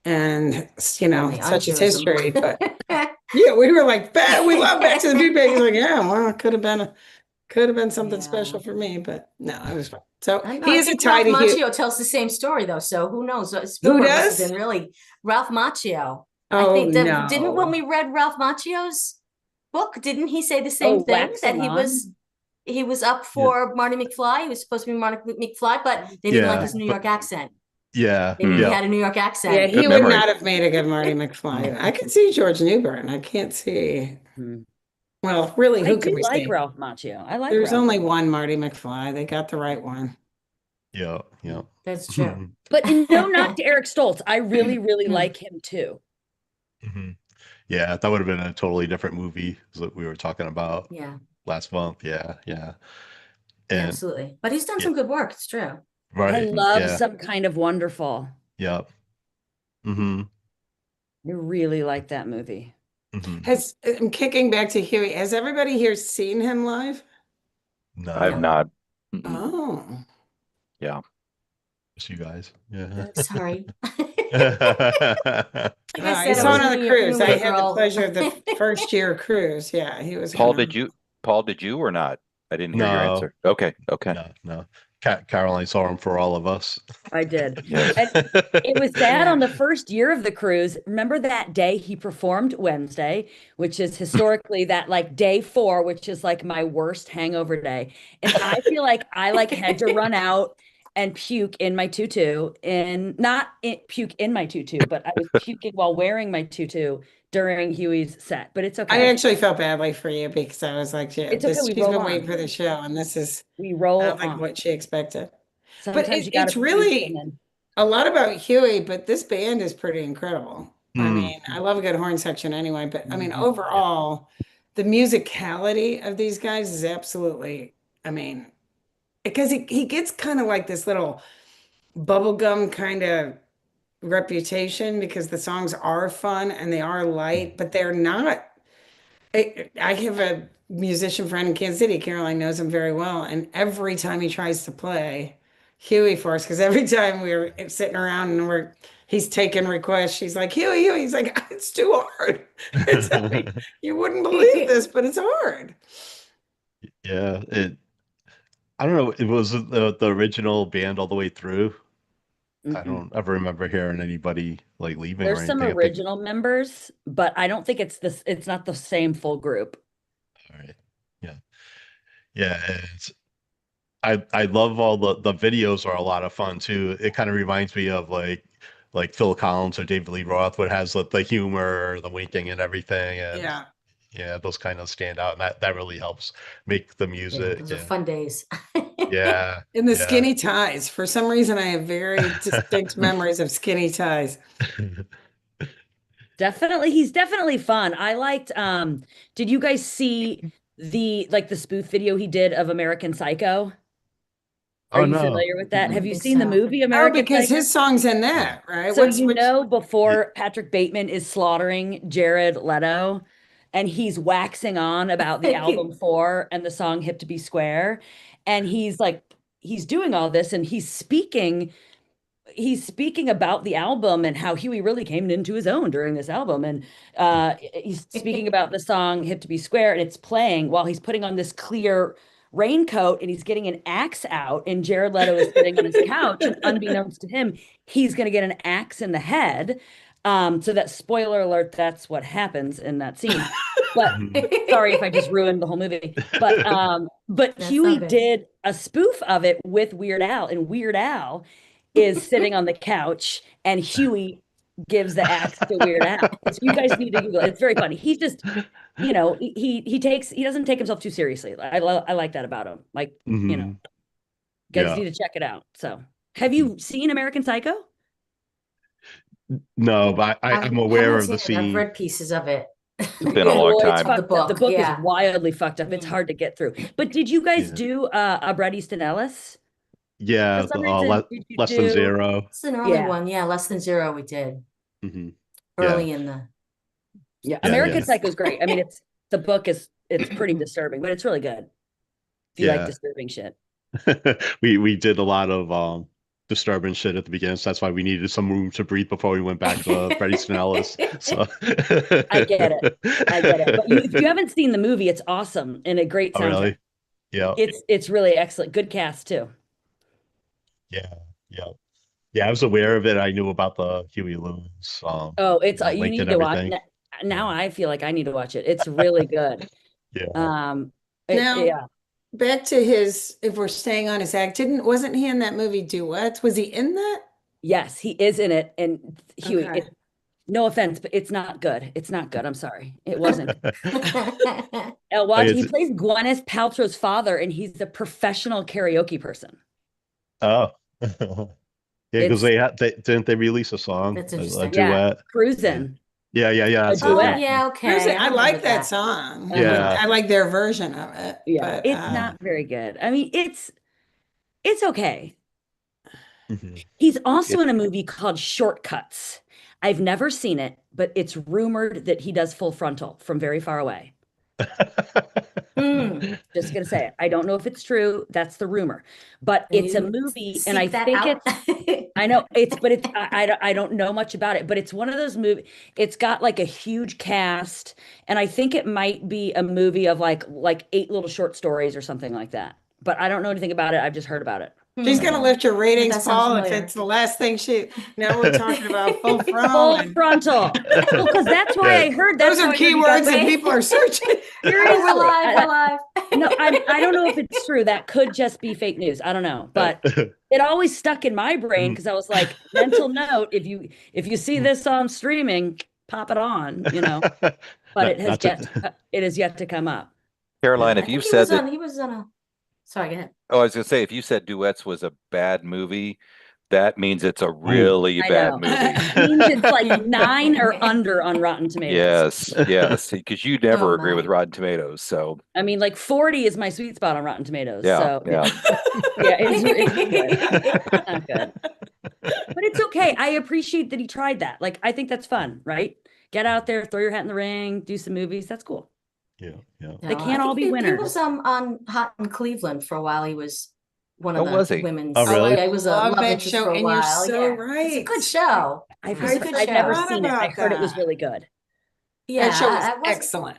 S5: And,
S3: And they
S5: such is
S3: unchose him.
S5: history. But yeah, we were like, we love Back to the Future. He's like, yeah, well, it could have been something
S3: Yeah.
S5: special for me, but no, it was fun. So
S3: I know,
S5: he
S3: I
S5: is a
S3: think
S5: tie
S3: Ralph
S5: to Hugh.
S3: Macchio tells the same story though, so who knows? Spielberg must have
S5: does?
S3: been really Ralph Macchio. I
S5: Oh,
S3: think that didn't when
S5: no.
S3: we read Ralph Macchio's book, didn't he say the same
S4: Oh,
S3: thing
S4: Wax
S3: that he
S4: on.
S3: was up for Marty McFly? He was supposed to be Marty McFly, but they didn't like his New York accent.
S2: Yeah.
S3: Maybe he
S2: Yeah.
S3: had a New York
S5: Yeah,
S3: accent.
S5: he
S1: Good
S5: would
S1: memory.
S5: not have made a good Marty McFly. I could see George Newbern. I can't see. Well, really,
S4: I
S5: who
S4: do
S5: could we
S4: like
S5: see?
S4: Ralph Macchio. I like
S5: There's
S4: Ralph.
S5: only one Marty McFly. They got the right one.
S2: Yeah. Yeah.
S3: That's true.
S4: But no knock to Eric Stoltz. I really, really like him too.
S2: Mhm. Yeah, that would have been a totally different movie that we were talking about
S3: Yeah,
S2: last month. Yeah. Yeah. And
S3: absolutely. But he's done
S2: yeah,
S3: some good work. It's true.
S4: I
S2: right.
S4: love
S2: Yeah.
S4: Some Kind of Wonderful.
S2: Yep. Mm-hmm.
S4: I really like that movie.
S2: Mm-hmm.
S5: I'm kicking back to Huey. Has everybody here seen him live?
S1: I've
S2: No,
S1: not. Mm-mm.
S5: Oh.
S1: Yeah.
S2: just you guys. Yeah.
S3: Sorry. Like
S5: I
S3: I said, I
S5: saw
S3: was
S5: it
S3: a
S5: on a
S3: New
S5: cruise. I
S3: York
S5: had the
S3: girl.
S5: pleasure of the first year cruise. Yeah, he was
S1: Paul,
S5: kind of.
S1: did you or not? I didn't hear your
S2: No,
S1: answer. Okay. Okay.
S2: no. Caroline saw him for all of us.
S4: I did.
S1: Yes.
S4: And it was sad
S5: Yeah.
S4: on the first year of the cruise. Remember that day he performed Wednesday, which is historically that like day 4, which is like my worst hangover day. And I feel like I like had to run out and puke in my tutu and puke in my tutu, but I was puking while wearing my tutu during Huey's set. But it's
S5: I
S4: okay.
S5: actually felt badly for you because I was like, yeah,
S4: It's okay. We
S5: she's
S4: roll
S5: been waiting
S4: on.
S5: for the show, and this is
S4: We roll
S5: not like
S4: on.
S5: what she expected. But
S4: Sometimes you got
S5: it's
S4: to
S5: really a lot about Huey, but this band is pretty incredible. I mean, I love a good horn section anyway, but I mean, overall, the musicality of these guys is absolutely, I mean, because he gets kind of like this little bubblegum kind of reputation because the songs are fun and they are light, but they're not. I have a musician friend in Kansas City. Caroline knows him very well. And every time he tries to play Huey for us, because every time we're sitting around and he's taking requests, she's like, Huey. He's like, it's too hard. It's like, you wouldn't believe this, but it's hard.
S2: Yeah, I don't know. It was the original band all the way through. I don't ever remember hearing anybody like leaving or
S4: There's some
S2: anything.
S4: original members, but I don't think it's not the same full group.
S2: All right. Yeah. Yeah. I love all the videos are a lot of fun too. It kind of reminds me of like Phil Collins or David Lee Roth, what has the humor, the winking and everything. And
S5: Yeah.
S2: yeah, those kind of stand out. And that really helps make the
S3: Yeah,
S2: music.
S3: those are
S2: And
S3: fun days.
S2: yeah.
S5: And the
S2: Yeah.
S5: skinny ties. For some reason, I have very distinct memories of skinny ties.
S4: Definitely, he's definitely fun. I liked did you guys see the spoof video he did of American Psycho? Are
S2: Oh
S4: you
S2: no.
S4: familiar with that? Have you
S3: think
S4: seen the
S3: so.
S4: movie
S5: Oh,
S4: American
S5: because
S4: Psycho?
S5: his song's in that, right?
S4: So
S5: Which
S4: before Patrick Bateman is slaughtering Jared Leto, and he's waxing on about the album 4 and the song Hip to Be Square, and he's doing all this and he's speaking about the album and how Huey really came into his own during this album. And he's speaking about the song Hip to Be Square, and it's playing while he's putting on this clear raincoat and he's getting an axe out, and Jared Leto is sitting on his couch, and unbeknownst to him, he's going to get an axe in the head. So that, spoiler alert, that's what happens in that scene. But sorry if I just ruined the whole movie. But
S3: That's
S4: Huey
S3: not good.
S4: did a spoof of it with Weird Al, and Weird Al is sitting on the couch and Huey gives the axe to Weird Al. So you guys need to Google it. It's very funny. He's just, he doesn't take himself too seriously. I like that about him. Like,
S2: Mhm.
S4: guys
S2: Yeah.
S4: need to check it out. So have you seen American Psycho?
S2: No, but I'm aware
S3: haven't
S2: of the
S3: seen it. I've
S2: scene.
S3: read pieces of it.
S1: It's been a long
S4: Oh, it's
S1: time.
S4: fucked up. The
S3: book,
S4: book
S3: yeah.
S4: is wildly fucked up. It's hard to get through. But did you guys
S2: Yeah.
S4: do a Bret Easton Ellis?
S2: Yeah,
S4: For some
S2: the,
S4: reason, did you
S2: less than
S4: do-
S2: zero.
S3: It's an early
S4: Yeah.
S3: one. Yeah, Less Than Zero we did
S2: Hmm
S3: early in the.
S4: Yeah,
S2: Yeah,
S4: American
S2: yeah.
S4: Psycho is great. I mean, it's The book it's pretty disturbing, but it's really good. If you like
S2: Yeah.
S4: disturbing shit.
S2: We did a lot of disturbing shit at the beginning, so that's why we needed some room to breathe before we went back to Freddy Snellis. So
S4: I get it. I get it. But if you haven't seen the movie, it's awesome and a great
S2: Oh,
S4: soundtrack.
S2: really? Yeah.
S4: It's really excellent. Good cast too.
S2: Yeah. Yeah. Yeah, I was aware of it. I knew about the Huey Lewis
S4: Oh, it's
S2: the
S4: you
S2: link
S4: need
S2: and
S4: to watch
S2: everything.
S4: now. I feel like I need to watch it. It's really good.
S2: Yeah.
S5: Now,
S4: Yeah.
S5: back to his, if we're staying on his act, wasn't he in that movie Duets? Was he in that?
S4: Yes, he is in it. And Huey,
S5: Okay.
S4: no offense, but it's not good. It's not good. I'm sorry. It wasn't.
S2: Like,
S4: Watch, he plays Gwyneth Paltrow's father, and he's a professional karaoke person.
S2: oh. Yeah, because
S4: It's
S2: didn't they release a song,
S3: That's
S2: a
S3: interesting.
S2: duet?
S4: Cruisin'.
S2: Yeah,
S4: A
S2: that's it.
S3: Oh,
S4: duet.
S3: yeah, okay.
S5: I
S3: remember
S5: like that song.
S2: Yeah.
S5: I like their version of it.
S4: Yeah,
S5: But
S4: it's not very good. I mean, it's okay.
S2: Mhm.
S4: He's also
S2: It-
S4: in a movie called Shortcuts. I've never seen it, but it's rumored that he does full frontal from very far away.
S3: Hmm.
S4: Just gonna say it. I don't know if it's true. That's the rumor, but
S3: Can
S4: it's a
S3: you
S4: movie, and
S3: seek
S4: I
S3: that
S4: think
S3: out?
S4: I know it's I don't know much about it, but it's one of those movies. It's got like a huge cast, and I think it might be a movie of like 8 little short stories or something like that. But I don't know anything about it. I've just heard about it.
S5: she's gonna lift your ratings,
S3: That sounds
S5: Paul, if
S3: familiar.
S5: it's the last thing now we're talking about full frontal
S4: Full
S5: and
S4: frontal. Well, because that's why I heard. That's
S5: those
S4: how
S5: are
S4: I heard you got
S5: keywords that people are searching.
S4: Seriously,
S3: We're live. We're live.
S4: no, I don't know if it's true. That could just be fake news. I don't know, but it always stuck in my brain because I was like, mental note: if you see this on streaming, pop it on, But
S2: not, not to,
S4: it has yet to come up.
S1: Caroline,
S3: I
S1: if you
S3: think
S1: said that,
S3: he was on a. Sorry, go ahead.
S1: oh, I was gonna say, if you said Duets was a bad movie, that means it's a
S2: Ooh.
S1: really
S4: I
S1: bad
S4: know.
S1: movie.
S4: It means it's like 9 or under on Rotten Tomatoes.
S1: Yes, because you never
S3: Oh,
S1: agree with
S3: my.
S1: Rotten Tomatoes. So
S4: I mean, like 40 is my sweet spot on Rotten Tomatoes.
S1: yeah,
S4: So
S1: yeah.
S4: yeah, it's good. It's not good. But it's okay. I appreciate that he tried that. Like, I think that's fun, right? Get out there, throw your hat in the ring, do some movies. That's cool.
S2: yeah.
S4: They
S3: No,
S4: can't
S3: I
S4: all
S3: think
S4: be
S3: he
S4: winners.
S3: was on Hot in Cleveland for a while. He was one
S1: Oh,
S3: of
S1: was
S3: the
S1: he?
S3: women's.
S2: Oh, really?
S3: Yeah, he was a
S5: Love
S3: love
S5: that
S3: interest
S5: show,
S3: for a
S5: and you're
S3: while.
S5: so
S3: Yeah, it's a
S5: right.
S3: good show.
S4: I've
S3: Very
S4: heard,
S3: good
S4: I've never
S3: show.
S4: seen it. I
S5: About
S4: heard it was
S5: that.
S4: really good.
S3: Yeah,
S5: That show was
S3: it was
S5: excellent.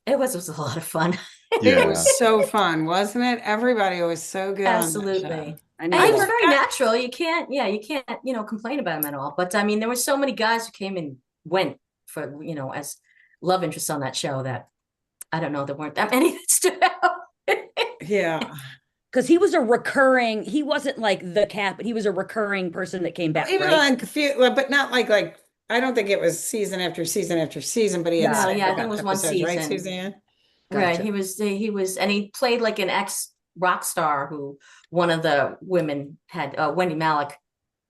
S3: It was a lot of fun.
S5: It
S2: Yeah.
S5: was so fun, wasn't it? Everybody was so good on that show.
S3: Absolutely.
S4: I
S3: And
S4: need
S3: he
S4: to
S3: was
S4: watch.
S3: very natural. You can't, complain about him at all. But I mean, there were so many guys who came and went for, as love interests on that show that I don't know, there weren't that many that stood out.
S5: Yeah.
S4: Because he wasn't like the cat, but he was a recurring person that came back,
S5: Even
S4: right?
S5: on confused, but not like I don't think it was season after season after season, but he had
S3: No,
S5: several
S3: yeah, I think it was one
S5: episodes, right,
S3: season.
S5: Suzanne?
S3: Right.
S5: Gotcha.
S3: And he played like an ex rock star who one of the women had, Wendy Malick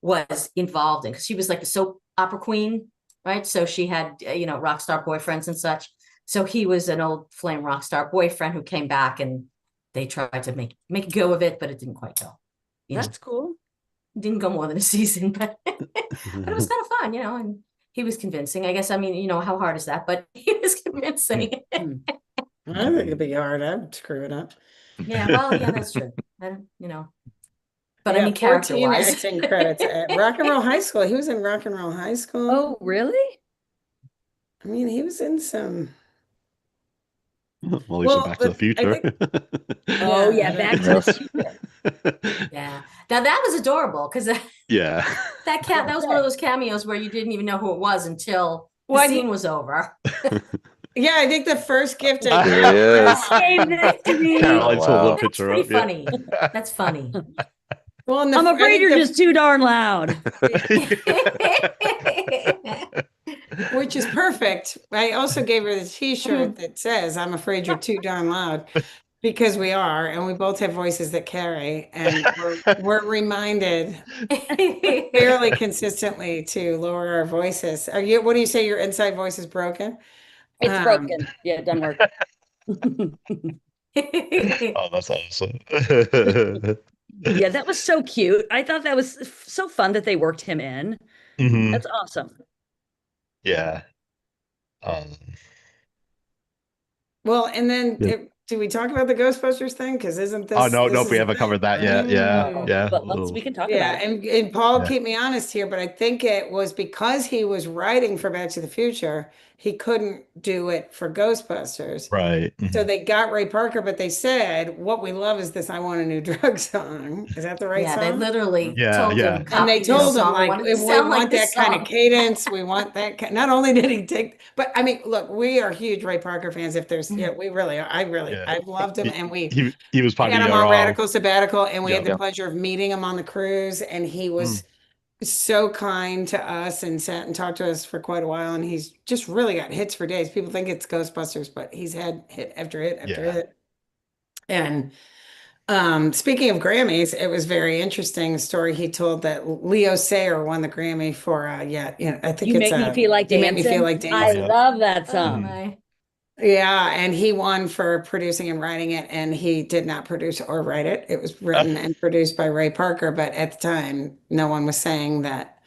S3: was involved in, because she was like the soap opera queen, right? So she had, rock star boyfriends and such. So he was an old flame rock star boyfriend who came back, and they tried to make a go of it, but it didn't quite go.
S4: That's cool.
S3: Didn't go more than a season, but but it was kind of fun, and he was convincing. I guess, I mean, how hard is that? But he was convincing.
S5: I think it'd be hard. I'd screw it up.
S3: Yeah, well, yeah, that's true. But
S5: He
S3: I mean,
S5: got 14
S3: character-wise.
S5: acting credits at Rock and Roll High School. He was in Rock and Roll High School.
S4: Oh, really?
S5: I mean, he was in some.
S2: Well, he's in Back to the
S5: I
S2: Future.
S4: Oh, yeah, Back to the
S1: Yes.
S4: Future.
S3: Yeah. Now that was adorable, because
S2: Yeah.
S3: that was one of those cameos where you didn't even know who it was until the
S5: Well, I
S3: scene was over.
S5: Yeah, I think the first gift
S1: There
S5: I
S1: it is.
S4: Gave this to me.
S2: Caroline's
S1: Wow.
S2: holding a
S3: That's
S2: picture
S3: pretty
S2: up. Yeah.
S3: funny. That's funny.
S5: Well, and
S4: I'm
S5: I
S4: afraid
S5: think
S4: you're just too darn loud.
S5: which is perfect. I also gave her the T-shirt that says, "I'm afraid you're too darn loud," because we are, and we both have voices that carry, and we're reminded fairly consistently to lower our voices. What do you say? Your inside voice is broken?
S4: It's broken. Yeah, it doesn't work.
S2: Oh, that's awesome.
S4: Yeah, that was so cute. I thought that was so fun that they worked him in.
S2: Mhm.
S4: That's awesome.
S2: Yeah. Um,
S5: Well, and then
S2: Yeah.
S5: do we talk about the Ghostbusters thing? Because isn't
S2: Oh
S5: this
S2: no,
S5: this
S2: nope,
S5: is
S2: we
S5: a
S2: haven't
S5: thing,
S2: covered that yet.
S5: right?
S2: Yeah,
S5: Mm.
S2: yeah.
S4: But we can talk
S5: Yeah,
S4: about it.
S5: and Paul,
S2: Yeah.
S5: keep me honest here, but I think it was because he was writing for Back to the Future, he couldn't do it for Ghostbusters.
S2: Right.
S5: So
S2: Mhm.
S5: they got Ray Parker, but they said, "What we love is this I Want a New Drug song." Is that the right
S3: Yeah, they
S5: song?
S3: literally
S2: Yeah,
S3: told
S2: yeah.
S3: him
S5: And they
S3: copy this
S5: told him,
S3: song. I
S5: like,
S3: wanted to
S5: if we
S3: sound like
S5: want that
S3: this
S5: kind of
S3: song.
S5: cadence, we want that kind. Not only did he take, but I mean, look, we are huge Ray Parker fans. If there's, yeah, we really are.
S2: Yeah.
S5: I've loved him,
S2: He,
S5: and
S2: he was
S5: we
S2: part of
S5: had him
S2: your
S5: on Radical Sabbatical, and we
S2: yeah.
S5: had the pleasure of meeting him on the cruise, and he
S2: Mm.
S5: was so kind to us and sat and talked to us for quite a while. And he's just really got hits for days. People think it's Ghostbusters, but he's had hit after hit after
S2: Yeah.
S5: hit. And speaking of Grammys, it was very interesting story he told that Leo Sayer won the Grammy for I think
S4: You
S5: it's
S4: Make Me Feel Like
S5: You Make Me Feel
S4: Dancing.
S5: Like
S4: I
S2: Yeah.
S5: Dancing.
S4: love that
S3: Oh
S4: song.
S3: my.
S5: Yeah, and he won for producing and writing it, and he did not produce or write it. It was written and produced by Ray Parker, but at the time, no one was saying that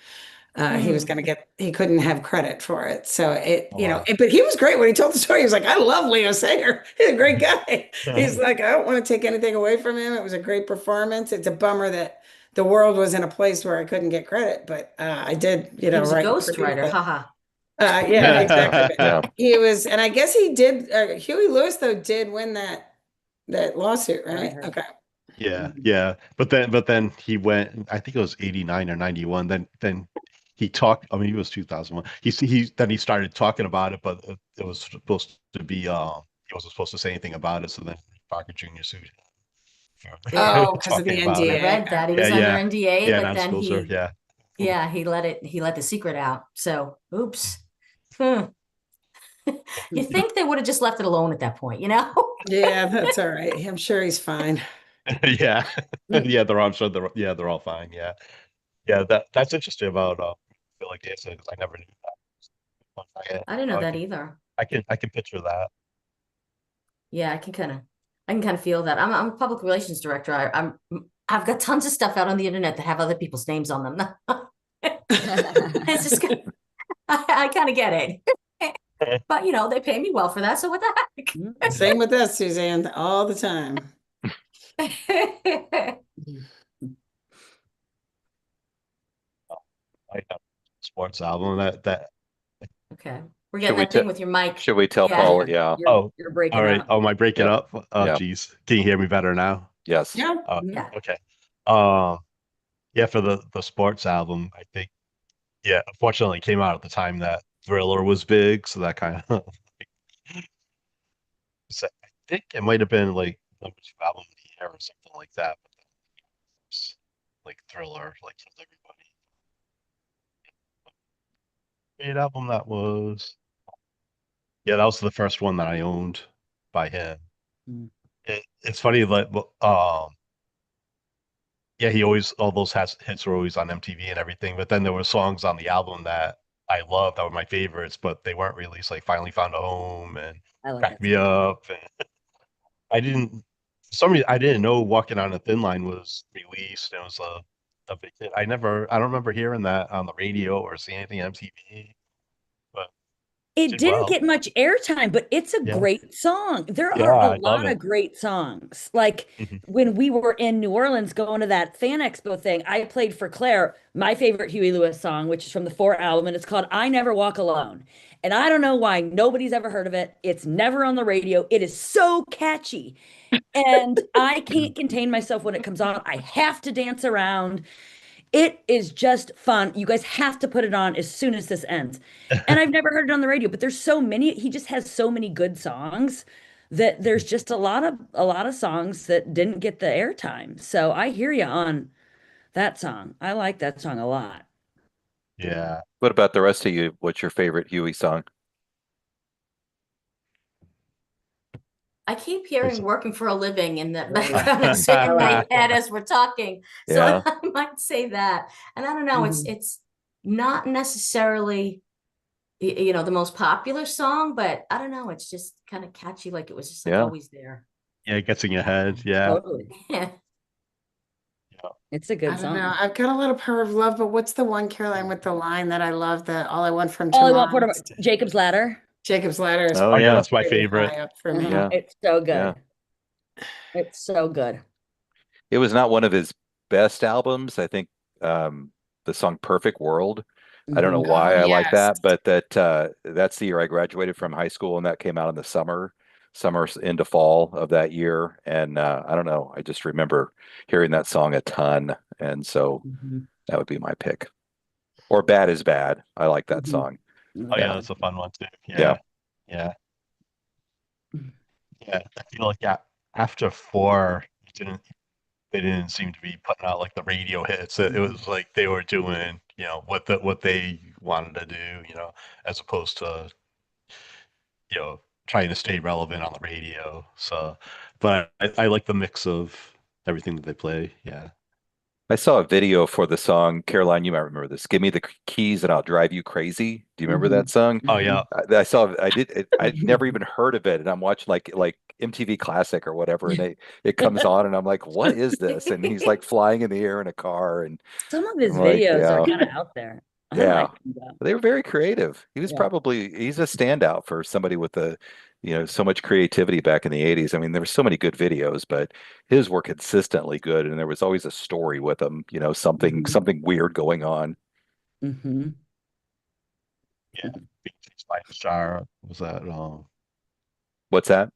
S5: he was going to he couldn't have credit for it. So
S2: Oh, wow.
S5: but he was great when he told the story. He was like, I love Leo Sayer. He's a great guy. He's like, I don't want to take anything away from him. It was a great performance. It's a bummer that the world was in a place where I couldn't get credit, but I did,
S3: He was a
S5: write and produce
S3: ghostwriter.
S5: it.
S3: Haha.
S5: Yeah, exactly. But
S1: Yeah.
S5: he was, and I guess he did, Huey Lewis though did win that lawsuit,
S4: What I
S5: right?
S4: heard.
S5: Okay.
S2: Yeah, yeah. But then he went, I think it was 89 or 91. Then he talked, I mean, he was 2001. Then he started talking about it, but it was supposed to be he wasn't supposed to say anything about it, so then Parker Jr. sued him for
S3: Yeah.
S5: Oh, because of the
S2: talking about
S3: I
S2: it.
S5: NDA.
S3: read that. He
S2: Yeah,
S3: was under
S2: yeah.
S3: NDA,
S2: Yeah,
S3: but then
S2: non-disclosure. Yeah.
S3: he let the secret out. So oops. Hmm. You think they would have just left it alone at that point, you know?
S5: Yeah, that's all right. I'm sure he's fine.
S2: Yeah. Yeah, I'm sure they're all fine. Yeah. Yeah, that's interesting about feel like dancing because I never knew that.
S3: I didn't know
S2: I
S3: that
S2: can
S3: either.
S2: I can picture that.
S3: Yeah, I can kind of feel that. I'm a public relations director. I've got tons of stuff out on the internet that have other people's names on them. It's just I kind of get it. But they pay me well for that, so what the
S5: Same with us, Suzanne, all the time.
S3: heck?
S2: I have a sports album that
S3: Okay. We're
S1: Should
S3: getting
S1: we
S3: that thing with your mic.
S1: should we tell
S3: Yeah.
S1: Paul? Yeah.
S2: oh
S4: You're breaking
S2: all right.
S4: up.
S2: Oh, am I breaking
S1: Yeah.
S2: up? Oh,
S1: Yeah.
S2: geez. Can you hear me better now?
S1: Yes.
S5: Yeah.
S3: Yeah.
S2: Okay. Um, yeah, for the sports album, I think, yeah, unfortunately it came out at the time that Thriller was big, so that kind of so I think it might have been like #2 album of the year or something like that. But it's like Thriller, like killed everybody. Great album that was. Yeah, that was the first one that I owned by him.
S4: Mm.
S2: It's funny, like, yeah, he always all those hits were always on MTV and everything. But then there were songs on the album that I loved that were my favorites, but they weren't released. Like "Finally Found a Home" and
S4: I like
S2: "Crack
S4: that
S2: Me
S4: song.
S2: Up." And I didn't, for some reason, I didn't know "Walking on a Thin Line" was released. It was a big hit. I don't remember hearing that on the radio or seeing anything on MTV, but it
S4: It
S2: did
S4: didn't
S2: well.
S4: get much airtime, but it's a
S2: Yeah,
S4: great song. There
S2: yeah,
S4: are a
S2: I love
S4: lot
S2: it.
S4: of great songs. Like
S2: Mhm.
S4: when we were in New Orleans going to that Fan Expo thing, I played for Claire my favorite Huey Lewis song, which is from the Four album, and it's called I Never Walk Alone. And I don't know why nobody's ever heard of it. It's never on the radio. It is so catchy. And I can't contain myself when it comes on. I have to dance around. It is just fun. You guys have to put it on as soon as this ends. And I've never heard it on the radio, but there's so many, he just has so many good songs that there's just a lot of songs that didn't get the airtime. So I hear you on that song. I like that song a lot.
S2: Yeah.
S1: What about the rest of you? What's your favorite Huey song?
S3: I keep
S2: It's-
S3: hearing working for a living in the
S4: Right.
S3: background in my head as we're talking. So
S1: Yeah.
S3: I might say that. And I don't know, it's not necessarily the most popular song, but I don't know, it's just kind of catchy, like it was just like
S1: Yeah.
S3: always there.
S2: Yeah, it gets in your head. Yeah.
S4: Totally.
S3: Yeah.
S4: It's a
S5: I
S4: good
S5: don't know.
S4: song.
S5: I've got a lot of Power of Love, but what's the one, Caroline, with the line that I love, the all I want from
S4: All I want
S5: tomorrow
S4: for Jacob's Ladder.
S5: Jacob's Ladder is
S1: Oh,
S2: Oh yeah,
S1: yeah.
S2: that's my
S5: pretty
S2: favorite.
S5: high up for me.
S1: Yeah.
S4: It's so
S1: Yeah.
S4: good. It's so good.
S1: It was not one of his best albums. I think the song Perfect World. I don't know
S4: Mhm.
S1: why
S5: Oh,
S1: I like
S5: yes.
S1: that, but that's the year I graduated from high school, and that came out in the summer into fall of that year. And I don't know, I just remember hearing that song a ton, and so
S4: Mhm.
S1: that would be my pick. Or Bad is Bad. I like that
S4: Mhm.
S1: song.
S2: Oh yeah,
S1: Yeah.
S2: that's a fun one too.
S1: Yeah.
S2: Yeah, yeah, yeah. I feel like after four, they didn't seem to be putting out like the radio hits. It was like they were doing, what they wanted to do, as opposed to, you know, trying to stay relevant on the radio. So, but I like the mix of everything that they play. Yeah.
S1: I saw a video for the song, Caroline, you might remember this. Give me the keys and I'll drive you crazy. Do you remember that
S4: Mhm.
S1: song?
S2: Oh yeah.
S4: Mhm.
S1: I'd never even heard of it, and I'm watching like MTV Classic or whatever, and it comes on, and I'm like, what is this? And he's like flying in the air in a car, and
S4: Some of
S1: I'm
S4: his
S1: like,
S4: videos are
S1: yeah,
S4: kind of out there. I
S1: yeah.
S4: like them though.
S1: They were very creative.
S4: Yeah.
S1: He's a standout for somebody with so much creativity back in the 80s. I mean, there were so many good videos, but his were consistently good, and there was always a story with them,
S4: Mhm.
S1: something weird going on.
S4: Mhm.
S2: Yeah. Being chased by a shark. Was that
S1: What's that?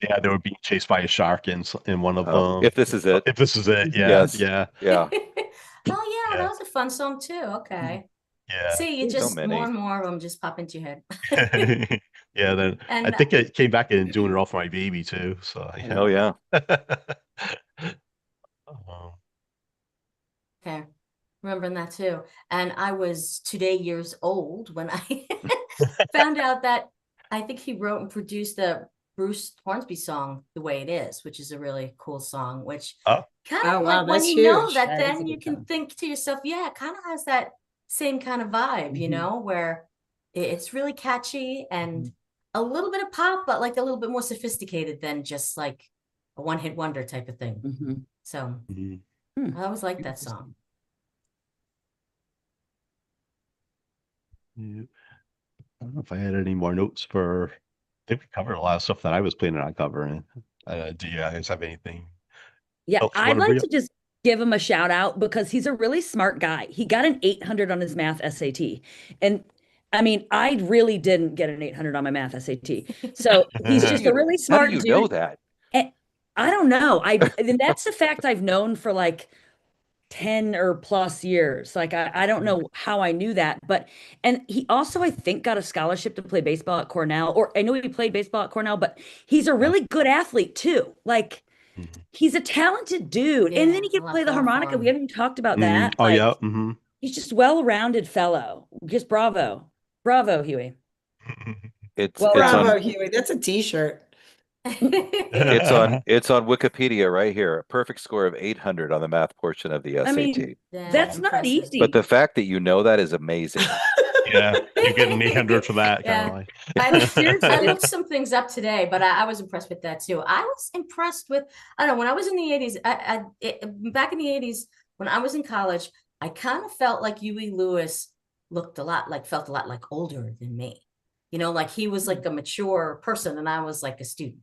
S2: yeah, they were being chased by a shark in one of
S1: Oh,
S2: them.
S1: if this is it.
S2: If this is it, yeah,
S1: Yes.
S2: yeah,
S1: Yeah.
S3: Oh yeah, that
S2: yeah,
S3: was a fun song too. Okay.
S2: yeah.
S3: See, you
S1: There's so
S3: just more
S1: many.
S3: and more of them just pop into your head.
S2: Yeah, then I
S3: And
S2: think it came back in doing it all for my baby too. So
S1: Oh
S2: yeah.
S1: yeah.
S2: Um,
S3: okay, remembering that too. And I was today years old when I found out that I think he wrote and produced the Bruce Hornsby song "The Way It Is," which is a really cool song. Which
S2: oh,
S3: kind
S5: Oh,
S3: of
S5: wow,
S3: like when
S5: that's
S3: you know
S5: huge.
S3: that,
S4: That is a
S3: then you
S4: good
S3: can
S4: song.
S3: think to yourself, yeah, it kind of has that same kind of vibe,
S4: Mhm.
S3: where it's really catchy and
S4: Mhm.
S3: a little bit of pop, but like a little bit more sophisticated than just like a one-hit wonder type of thing.
S4: Mhm.
S3: So
S2: mhm.
S4: Hmm.
S3: I always liked that song.
S4: Interesting.
S2: Yeah. I don't know if I had any more notes for. I think we covered a lot of stuff that I was planning on covering. Do you guys have anything
S4: Yeah,
S2: else you
S4: I'd
S2: want to
S4: like
S2: bring
S4: to
S2: up?
S4: just give him a shout out because he's a really smart guy. He got an 800 on his math SAT. And I mean, I really didn't get an 800 on my math SAT. So he's
S1: How do
S4: just a
S1: you
S4: really
S1: how do
S4: smart
S1: you know
S4: dude.
S1: that?
S4: And I don't know. And that's a fact I've known for like 10 or plus years. Like I don't know how I knew that, but and he also I think got a scholarship to play baseball at Cornell, or I know he played baseball at Cornell, but he's a
S2: Oh,
S4: really good athlete too. Like
S2: mhm.
S4: he's a talented dude. And then
S3: Yeah,
S4: he
S3: a
S4: can play the
S3: lot of
S4: harmonica. We
S3: fun.
S4: haven't even talked about that.
S2: Oh
S4: Like
S2: yeah. Hmm.
S4: he's just well-rounded fellow. Just bravo. Bravo, Huey.
S1: It's
S4: Well-rounded.
S1: on
S5: Bravo, Huey. That's a t-shirt.
S1: it's on Wikipedia right here. A perfect score of 800 on the math portion of the
S4: I mean,
S1: SAT.
S3: Yeah,
S4: that's not
S3: impressive.
S1: But the
S4: easy.
S1: fact that you know that is amazing.
S2: Yeah, you get an 800 for that,
S3: Yeah.
S2: Caroline.
S4: Seriously,
S3: I looked
S4: it's
S3: some things up today, but I was impressed with that too. I was impressed with, I don't know, when I was in the 80s, back in the 80s, when I was in college, I kind of felt like Huey Lewis felt a lot like older than me. Like he was like a mature person and I was like a student.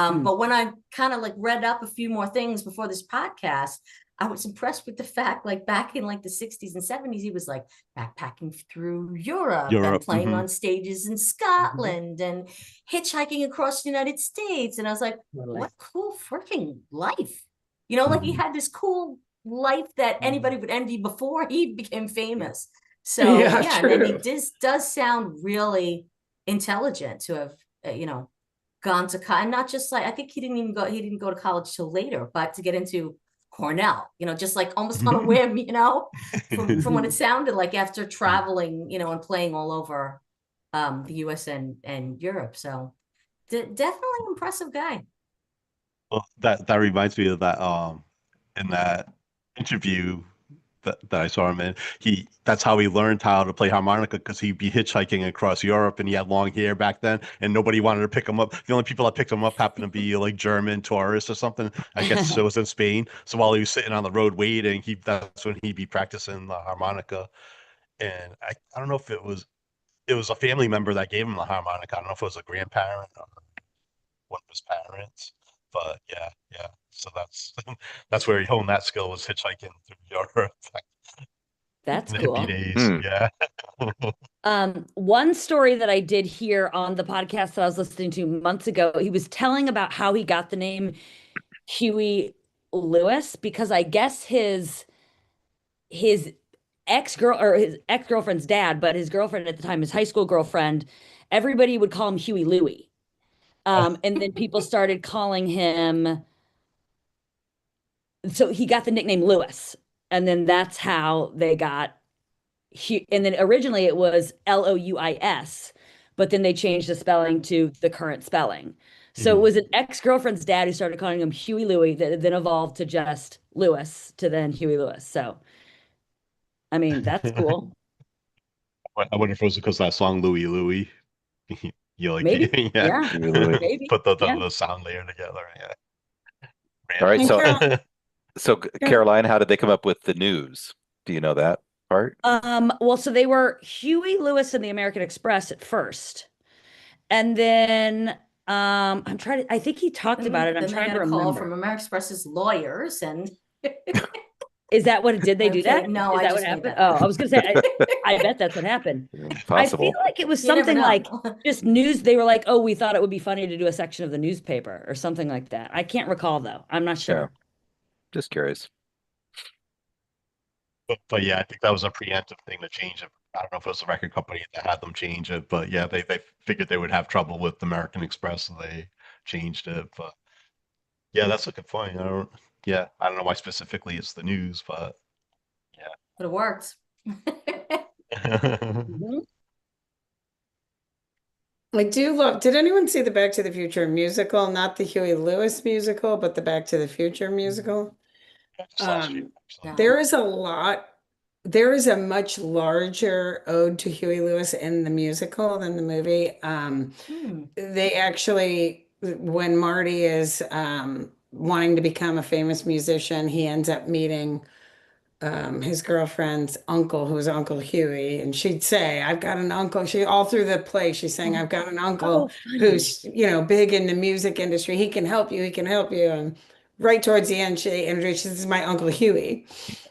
S4: mm,
S3: But when I kind of like read up a few more things before this podcast, I was impressed with the fact, like back in like the 60s and 70s, he was like backpacking through Europe and
S2: Europe.
S3: playing
S2: Hmm.
S3: on stages in
S4: mhm,
S3: Scotland and hitchhiking across the United States. And I was like,
S4: totally.
S3: what cool freaking life. Like he
S2: Hmm.
S3: had this cool life that
S4: Mhm.
S3: anybody would envy before he became famous. So
S5: Yeah,
S3: yeah, and he
S5: true.
S3: does sound really intelligent to have, gone to college, and not just like, I think he didn't go to college till later, but to get into Cornell, just like almost on a whim, from what it
S4: Mhm.
S3: sounded like after traveling, and playing all over the US and Europe. So definitely impressive guy.
S2: Well, that reminds me of that in that interview that I saw him in. That's how he learned how to play harmonica because he'd be hitchhiking across Europe and he had long hair back then and nobody wanted to pick him up. The only people that picked him up happened to be like German tourists or something. I guess it was in Spain. So while he was sitting on the road waiting, that's when he'd be practicing the harmonica. And I don't know if it was it was a family member that gave him the harmonica. I don't know if it was a grandparent or one of his parents, but yeah. So that's where he honed that skill, was hitchhiking through Europe
S4: That's
S2: in the hippie
S4: cool.
S2: days.
S1: Hmm.
S2: Yeah.
S4: One story that I did hear on the podcast that I was listening to months ago, he was telling about how he got the name Huey Lewis because I guess his ex-girl or his ex-girlfriend's dad, but his girlfriend at the time, his high school girlfriend, everybody would call him Huey Louie. And then people started calling him, so he got the nickname Lewis. And then that's how they got and then originally it was Louis, but then they changed the spelling to the current spelling. So it
S2: Mhm.
S4: was an ex-girlfriend's dad who started calling him Huey Louie that then evolved to just Lewis to then Huey Lewis. So I mean, that's cool.
S2: I wonder if it was because of that song Louie Louie. You like,
S4: Maybe.
S2: yeah,
S4: Yeah.
S1: Huey Louie.
S4: Maybe.
S2: put
S4: Yeah.
S2: the sound layer together. Yeah,
S1: All right.
S5: And
S1: So,
S5: Carol,
S1: so Caroline, how did they come up with the news? Do you know that part?
S4: Well, so they were Huey Lewis and the American Express at first. And then I'm trying to I think he talked about it. I'm
S3: Then they
S4: trying
S3: got
S4: to
S3: a call
S4: remember.
S3: from American Express's lawyers, and
S4: Is that what did they
S3: I'm
S4: do
S3: kidding.
S4: that?
S3: No,
S4: Is
S3: I
S4: that what
S3: just made
S4: happened?
S3: that
S4: Oh,
S3: up.
S4: I was gonna say I bet that's what happened. I feel
S1: Possible.
S4: like it was
S3: You never
S4: something like
S3: know.
S4: just news. They were like, oh, we thought it would be funny to do a section of the newspaper or something like that. I can't recall though. I'm not
S1: Yeah.
S4: sure.
S1: Just curious.
S2: but yeah, I think that was a preemptive thing to change it. I don't know if it was the record company that had them change it, but yeah, they figured they would have trouble with American Express, so they changed it. But yeah, that's a good point. I don't know why specifically it's the news, but
S3: But it works.
S2: yeah.
S4: Mhm.
S5: I do love, did anyone see the Back to the Future musical? Not the Huey Lewis musical, but the Back to the Future musical?
S2: Just last year,
S5: Um,
S2: actually.
S3: No.
S5: there is a lot, there is a much larger ode to Huey Lewis in the musical than the movie.
S3: Hmm.
S5: They actually, when Marty is wanting to become a famous musician, he ends up meeting his girlfriend's uncle, who was Uncle Huey, and she'd say, "I've got an uncle." She all through the play, she's saying, "I've got an uncle
S4: Oh, funny.
S5: who's, big in the music industry. He can help you. He can help you." And right towards the end, she introduces, "This is my Uncle Huey,"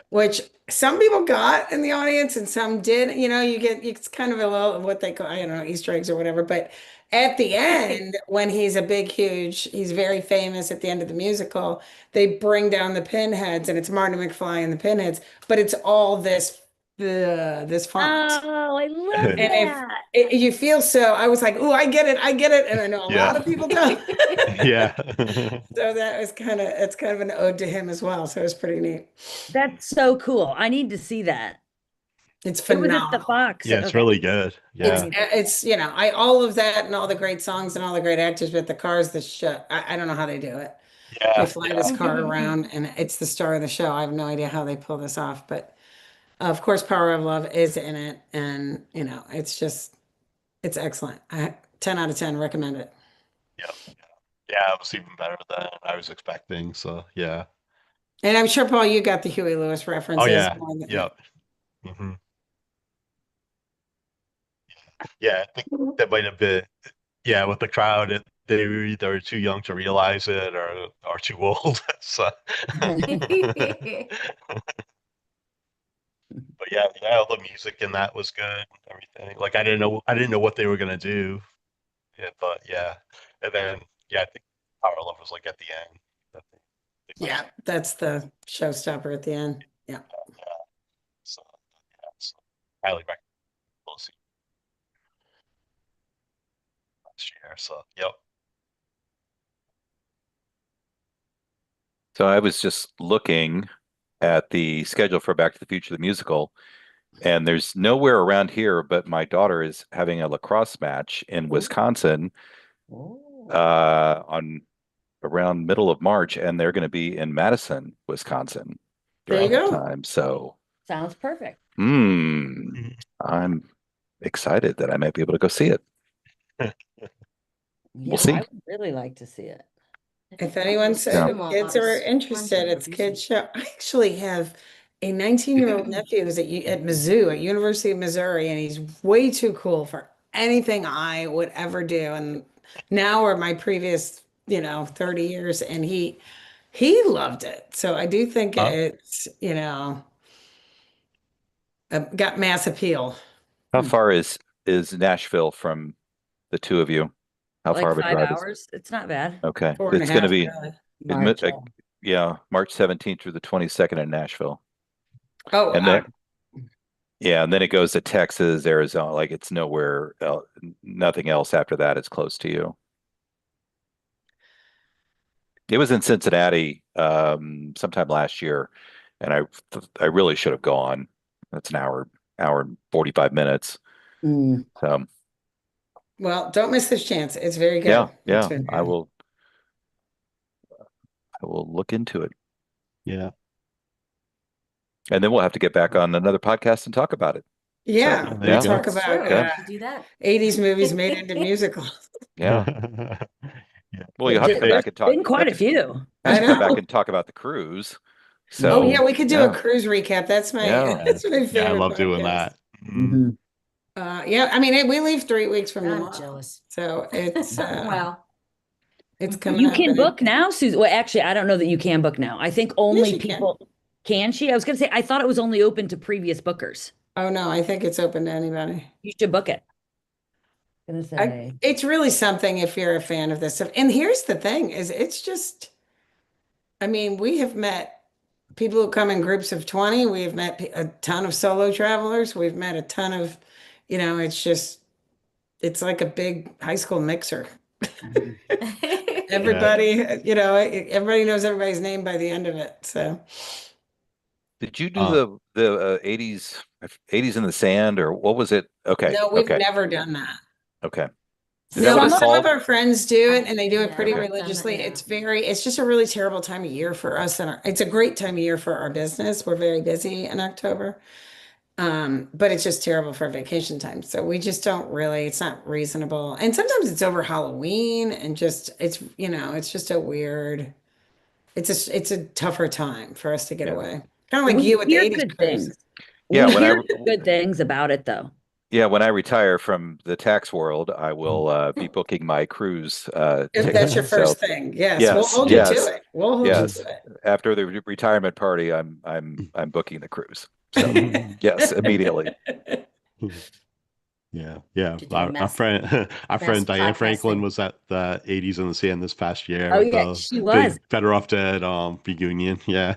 S5: which some people got in the audience and some did. You get, it's kind of a little what they call, I don't know, Easter eggs or whatever. But at the end, when he's a big, huge, he's very famous at the end of the musical, they bring down the pinheads and it's Marty McFly and the pinheads, but it's all this font.
S4: Oh, I love
S5: And
S4: that.
S5: if you feel so, I was like, "Oh, I get it," and I know a
S2: Yeah,
S5: lot of people don't.
S2: yeah,
S5: So that was it's kind of an ode to him as well. So it was pretty neat.
S4: That's so cool. I need to see that.
S5: It's
S4: It was at the
S5: phenomenal.
S4: Fox.
S2: yeah. It's
S4: Okay.
S2: really good.
S3: I
S5: It's
S2: Yeah,
S3: need
S5: it's I all of that and all the great songs and all the great actors, but the car's the show. I don't know how they do it. They
S2: yeah,
S5: fly
S2: yeah,
S5: this car around and it's the star of the show. I have no idea how they pull this off, but of course, Power of Love is in it, and it's excellent. 10 out of 10 recommend it.
S2: yeah, yeah. It was even better than I was expecting. So yeah.
S5: And I'm sure, Paul, you got the Huey Lewis
S2: Oh
S5: references
S2: yeah,
S5: more than
S2: yeah. Hmm. Yeah, I think that might have been, yeah, with the crowd, they were either too young to realize it or too old. So, but yeah, all the music in that was good. And everything. Like I didn't know what they were gonna do. Yeah, but yeah, and then yeah, I think Power of Love was like at the end. That they played
S5: Yeah, that's the showstopper at the end. Yeah.
S2: yeah. So yeah, so highly recommend to see last year. So yep.
S1: So I was just looking at the schedule for Back to the Future, the musical, and there's nowhere around here, but my daughter is having a lacrosse match in Wisconsin
S3: Oh.
S1: on around middle of March, and they're going to be in Madison, Wisconsin
S5: There you
S1: during that
S5: go.
S1: time. So,
S4: Sounds perfect.
S2: Mhm.
S1: I'm excited that I might be able to go see it.
S4: Yeah,
S1: See.
S4: I would really like to see it.
S5: If anyone
S3: There's
S5: said
S1: Yeah.
S5: the kids are interested, it's kids show. I actually have a 19-year-old nephew who's at Mizzou, at University of Missouri, and he's way too cool for anything I would ever do. And now or my previous, 30 years, and he loved it. So I do think
S2: Uh,
S5: it's, got mass appeal.
S1: How
S4: Hmm.
S1: far is Nashville from the two of you? How far
S4: Like
S1: of a
S4: five
S1: drive is
S4: hours. It's not bad.
S1: it? Okay.
S5: Four and a
S1: It's going to
S5: half,
S1: be,
S5: really.
S4: March.
S1: yeah, March 17th through the 22nd in Nashville.
S5: Oh,
S1: And then, yeah, and then it goes to Texas, Arizona. Like it's nowhere, nothing else after that is close to you. It was in Cincinnati sometime last year, and I really should have gone. That's an hour and 45 minutes.
S4: Mm.
S5: well, don't miss this chance. It's very good.
S1: Yeah,
S5: It's
S1: yeah,
S5: very
S1: I
S5: good.
S1: will look into it.
S2: yeah.
S1: And then we'll have to get back on another podcast and talk about it.
S5: Yeah,
S2: there
S5: we'll
S2: you go.
S5: talk
S3: That's
S5: about
S3: true.
S1: Yeah.
S3: We should do that.
S5: 80s movies made into musicals.
S1: Yeah.
S2: Yeah.
S1: Well, you'll have to come
S4: There's
S1: back and talk.
S4: been quite a few.
S5: I
S1: Come back
S5: know.
S1: and talk about the cruise.
S5: Oh
S1: So
S5: yeah, we could do
S1: yeah.
S5: a cruise recap. That's my
S1: Yeah.
S5: that's my favorite
S2: Yeah, I love doing
S5: podcast.
S2: that. Mm.
S4: Mhm.
S5: Yeah, I mean, we leave 3 weeks from
S3: I'm
S5: tomorrow,
S3: jealous.
S5: so it's
S3: Wow.
S5: it's coming
S4: You
S5: up.
S4: can
S5: and
S4: book now, Susan. Well, actually, I don't know that you can book now. I think only
S5: you can.
S4: people can she? I was going to say, I thought it was only open to previous bookers.
S5: Oh no, I think it's open to anybody.
S4: You should book it. Gonna say.
S5: It's really something if you're a fan of this stuff. And here's the thing: is it's just, I mean, we have met people who come in groups of 20. We've met a ton of solo travelers. We've met a ton of, it's like a big high school mixer.
S4: Mhm.
S5: Everybody, everybody knows everybody's name by the end of it. So
S1: Did you do the 80s in the sand, or what was it? Okay.
S5: no, we've
S1: Okay.
S5: never done that.
S1: Okay. Is that what it's
S5: Some of
S1: called?
S5: our friends do it and they do it
S3: Yeah,
S5: pretty
S3: I've done it,
S5: religiously.
S3: yeah.
S5: It's just a really terrible time of year for us. And it's a great time of year for our business. We're very busy in October. But it's just terrible for vacation time. So we just don't really, it's not reasonable. And sometimes it's over Halloween and it's just a weird, it's a tougher time for us to get
S1: Yeah.
S5: away. Kind of like
S4: We
S5: you with the
S4: hear
S5: 80s
S4: good
S5: cruise.
S4: things.
S1: Yeah,
S4: We
S1: when
S4: hear good things about it, though.
S1: Yeah, when I retire from the tax world, I will be booking my cruise
S5: If
S1: ticket.
S5: that's your
S1: So
S5: first thing. Yes, we'll hold you to
S1: yes,
S5: it. We'll hold you
S1: yes.
S5: to it.
S1: After the retirement party, I'm booking the cruise. So yes, immediately.
S2: Yeah.
S3: Should do a
S2: Our
S3: mass-
S2: friend, our friend Diane
S3: podcast
S2: Franklin
S3: thing.
S2: was at the 80s in the Sand this past year.
S4: Oh,
S2: with
S4: yeah,
S2: the
S4: she was.
S2: big Better Off Dead reunion. Yeah.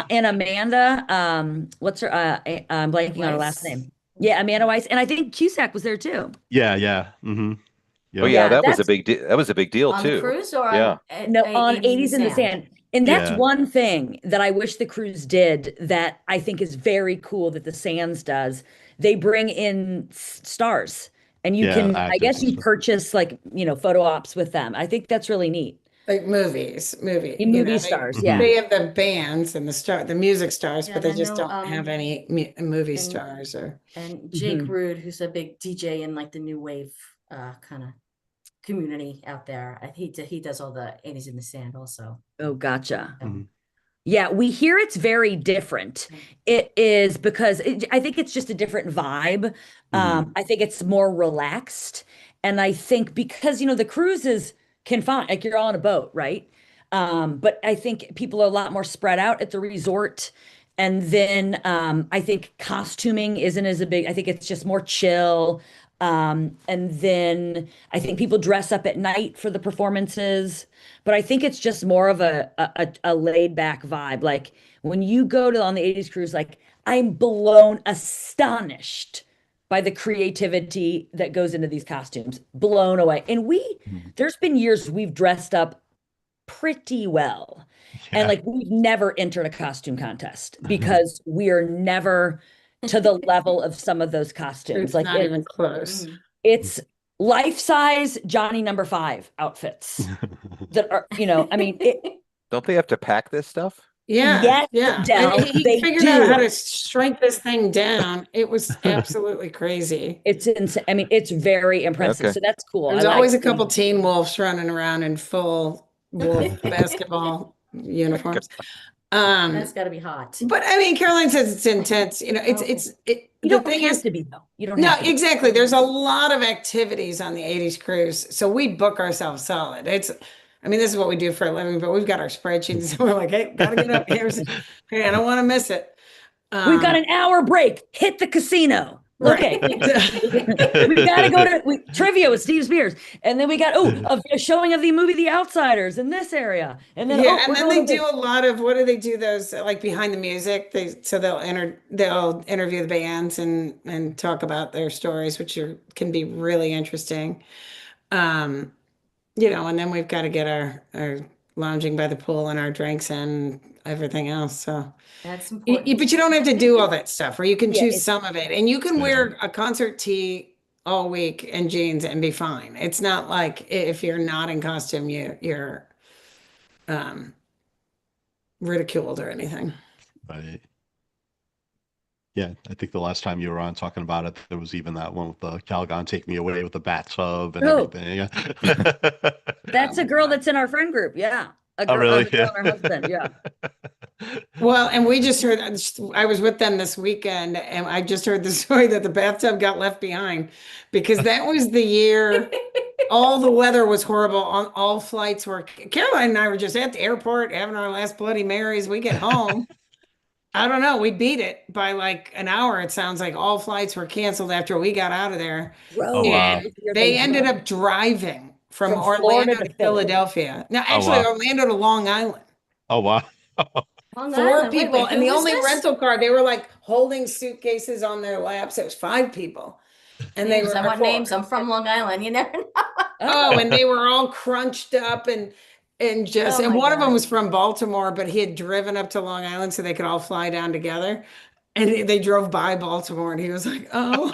S4: And Amanda, what's her? I'm blanking on her last
S3: Weiss.
S4: name. Yeah, Amanda Weiss, and I think Cusack was there too.
S2: Yeah. Mm-hmm.
S1: Oh yeah,
S4: Yeah,
S1: that was a
S4: that's-
S1: big deal. That was a big deal
S3: On
S1: too.
S3: the cruise or
S1: Yeah.
S4: No, on 80s in the sand. And that's
S2: Yeah.
S4: one thing that I wish the cruise did that I think is very cool that the Sands does. They bring in stars and you
S2: Yeah,
S4: can, I
S2: actors
S4: guess
S2: and
S4: you
S2: stuff.
S4: purchase like, photo ops with them. I think that's really neat.
S5: Like movie,
S4: Movie stars, yeah.
S5: They have the bands and the music stars,
S3: Yeah,
S5: but they
S3: and I
S5: just
S3: know,
S5: don't have any movie
S3: and-
S5: stars or.
S3: And Jake
S4: Mhm.
S3: Rude, who's a big DJ in like the new wave kind of community out there. He does all the 80s in the sand also.
S4: Oh, gotcha.
S2: Mhm.
S4: Yeah, we hear it's very different. It is because I think it's just a different vibe. I think it's more relaxed. And I think because, the cruises can find, like you're all on a boat, right? But I think people are a lot more spread out at the resort. And then I think costuming isn't as a big, I think it's just more chill. And then I think people dress up at night for the performances, but I think it's just more of a laid back vibe. Like when you go to on the 80s cruise, like I'm astonished by the creativity that goes into these costumes, blown away. And there's been years we've dressed up pretty well.
S2: Yeah.
S4: And like we've never entered a costume contest because we are never to the level of some of those costumes.
S5: It's
S4: Like
S5: not even close.
S4: it's life size Johnny number 5 outfits that are, I mean,
S1: Don't they have to pack this stuff?
S5: Yeah,
S4: Yes,
S5: yeah.
S4: Del,
S5: And he
S4: they
S5: figured out how
S4: do.
S5: to shrink this thing down. It was absolutely crazy.
S4: it's insane. I mean, it's very impressive.
S1: Okay.
S4: So that's cool.
S5: There's
S4: I like
S5: always a
S4: seeing-
S5: couple teen wolves running around in full wolf basketball uniforms.
S3: That's got to be hot.
S5: But I mean, Caroline says it's intense. You know,
S3: Okay.
S4: You
S5: the
S4: don't
S5: thing
S4: have
S5: is,
S4: to be though. You don't
S5: no,
S4: have to be.
S5: exactly. There's a lot of activities on the 80s cruise. So we book ourselves solid. I mean, this is what we do for a living, but we've got our spreadsheets. So we're like, hey, gotta get up. Hey, I don't want to miss it.
S4: We've got an hour break. Hit the casino.
S5: Right.
S4: Okay. We got to go to trivia with Steve Spears. And then we got, a showing of the movie The Outsiders in this area. And then,
S5: Yeah, and
S4: we're
S5: then
S4: going
S5: they
S4: to
S5: do a lot of, what do they do, those like behind the music? They'll interview the bands and talk about their stories, which can be really interesting. Um, and then we've got to get our lounging by the pool and our drinks and everything else. So,
S3: That's important.
S5: but you don't have to do all that stuff, or you can
S4: Yeah,
S5: choose some of it, and you can
S2: Yeah.
S5: wear a concert tee all week and jeans and be fine. It's not like if you're not in costume, you're um, ridiculed or anything.
S2: Right. Yeah, I think the last time you were on talking about it, there was even that one with the Calgon Take Me Away with the bathtub and
S4: Oh.
S2: everything.
S4: That's a girl that's in our friend group. Yeah. A girl,
S2: really?
S4: a girl and her husband. Yeah.
S5: Well, and we just heard, I was with them this weekend, and I just heard the story that the bathtub got left behind because that was the year all the weather was horrible on all flights were. Caroline and I were just at the airport having our last Bloody Marys. We get home. I don't know. We beat it by like an hour. It sounds like all flights were canceled after we got out of there.
S2: Oh, wow.
S5: And they ended up driving from
S4: Florida
S5: Orlando
S4: to
S5: to
S4: Philly.
S5: Philadelphia. No,
S2: Oh,
S5: actually,
S2: wow.
S5: Orlando to Long Island.
S2: Oh, wow.
S3: Long
S5: Four
S3: Island. Wait,
S5: people,
S3: wait,
S5: and
S3: who
S5: the
S3: was
S5: only
S3: this?
S5: rental car, they were like holding suitcases on their laps. It was 5 people. And they
S3: Names,
S5: were
S3: I want
S5: four.
S3: names. I'm from Long Island. You never know.
S5: Oh, and they were all crunched up and just,
S3: Oh
S5: and
S3: my
S5: one of them
S3: God.
S5: was from Baltimore, but he had driven up to Long Island so they could all fly down together. And they drove by Baltimore, and he was like, "Oh,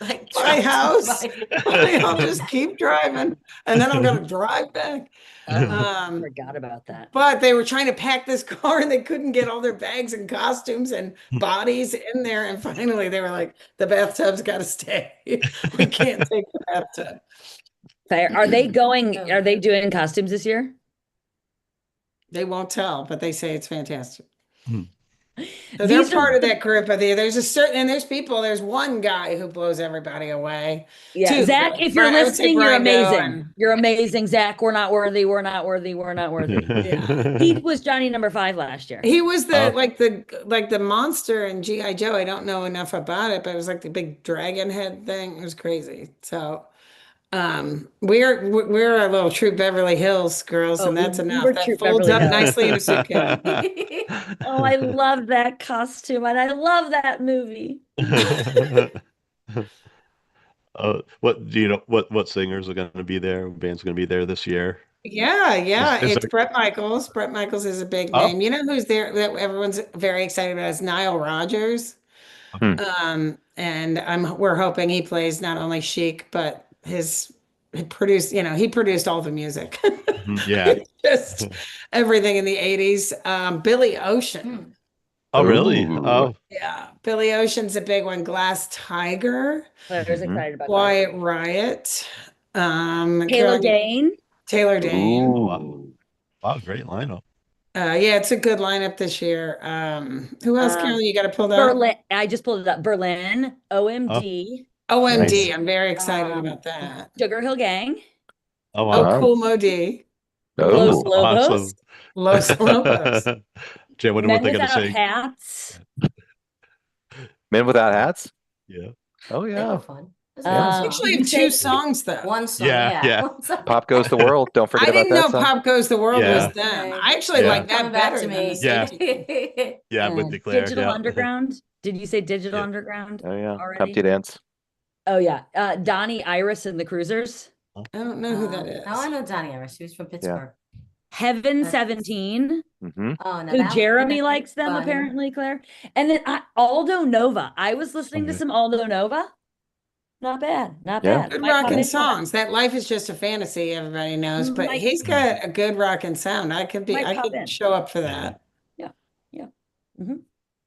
S3: Like
S5: my
S3: Trump
S5: house.
S3: somebody.
S5: I'll just keep driving, and then I'm gonna drive back."
S4: I forgot about that.
S5: But they were trying to pack this car, and they couldn't get all their bags and costumes and bodies in there. And finally, they were like, "The bathtub's got to stay. We can't take the bathtub."
S4: Fair. Are they doing costumes this year?
S5: They won't tell, but they say it's fantastic.
S2: Hmm.
S5: So they're
S4: These are
S5: part of that group. But there's one guy who blows everybody away.
S4: Yeah,
S5: Two,
S4: Zach,
S5: really.
S4: if you're
S5: I would say
S4: listening, you're
S5: Brian Doe
S4: amazing.
S5: and-
S4: You're amazing, Zach. We're not worthy. We're not worthy. We're not worthy.
S5: Yeah.
S4: He was Johnny number 5 last year.
S5: He was
S2: Oh.
S5: like the monster in G.I. Joe. I don't know enough about it, but it was like the big dragon head thing. It was crazy. So we're a little Troop Beverly Hills girls,
S4: Oh,
S5: and that's
S4: we
S5: enough.
S4: were
S5: That
S4: Troop
S5: folds
S4: Beverly
S5: up
S4: Hills.
S5: nicely in a suitcase.
S4: Oh, I love that costume and I love that movie.
S2: What do you know? What singers are going to be there? Bands going to be there this year?
S5: Yeah.
S2: Is
S5: It's
S2: there-
S5: Brett Michaels. Brett Michaels is a big
S2: Oh.
S5: name. You know who's there that everyone's very excited about is Nile Rodgers.
S1: Hmm.
S5: And we're hoping he plays not only Chic, but he produced all the music.
S2: Yeah.
S5: Just everything in the 80s. Billy Ocean.
S2: Oh, really?
S1: Ooh.
S2: Oh,
S5: Yeah. Billy Ocean's a big one. Glass Tiger.
S4: Claire's
S1: Mhm.
S4: excited about that.
S5: Quiet Riot.
S4: Taylor
S5: Caroline-
S4: Dane.
S5: Taylor Dane.
S1: Ooh.
S2: wow, great lineup.
S5: Yeah, it's a good lineup this year. Who else, Carolyn? You got to pull that up?
S4: Berlin. I just pulled it up. Berlin. OMD.
S5: OMD.
S1: Nice.
S5: I'm very excited
S4: Um,
S5: about that.
S4: Sugar Hill Gang.
S2: Oh,
S5: Oh,
S2: wow.
S1: Wow.
S5: Cool Modi.
S4: Los
S1: Oh.
S4: Lobos.
S2: Awesome.
S5: Los Lobos.
S2: Jay, what
S4: Men
S2: they going to
S4: Without
S2: sing?
S4: Hats.
S1: Men Without Hats?
S2: Yeah.
S1: Oh,
S3: They
S1: yeah.
S3: were fun. It was a
S1: Yeah.
S3: fun
S5: I
S3: song.
S5: actually
S4: You
S5: have
S4: say-
S5: 2 songs though.
S3: One song,
S2: Yeah, yeah.
S3: One song.
S1: Pop Goes the World. Don't
S5: I
S1: forget about
S5: didn't
S1: that
S5: know
S1: song.
S5: Pop Goes the World
S2: Yeah.
S5: was them.
S3: Okay.
S5: I actually
S2: Yeah.
S5: like that
S3: Coming back
S5: better
S3: to
S5: than the
S3: me.
S5: safety.
S2: Yeah, with the Claire.
S4: Digital
S2: Yeah.
S4: Underground. Did you say Digital
S2: Yeah.
S4: Underground?
S1: Oh, yeah.
S4: Already?
S1: Humpty Dance.
S4: Oh yeah. Donnie Iris and the Cruisers.
S5: I don't know who that is.
S3: Oh, I know Donnie Iris. She was from Pittsburgh.
S4: Heaven
S3: That's-
S4: 17.
S1: Hmm.
S3: Oh, no,
S4: Who
S3: that
S4: Jeremy
S3: was
S4: likes them
S3: fun.
S4: apparently, Claire. And then Aldo Nova. I was listening to
S2: Okay.
S4: some Aldo Nova. Not bad. Not
S1: Yeah.
S4: bad.
S5: Good
S4: Might pop
S5: rocking
S4: in.
S5: songs. That Life is Just a Fantasy, everybody knows, but
S4: Might-
S5: he's got a good rocking sound. I
S4: Might pop
S5: could
S4: in.
S5: show up for that.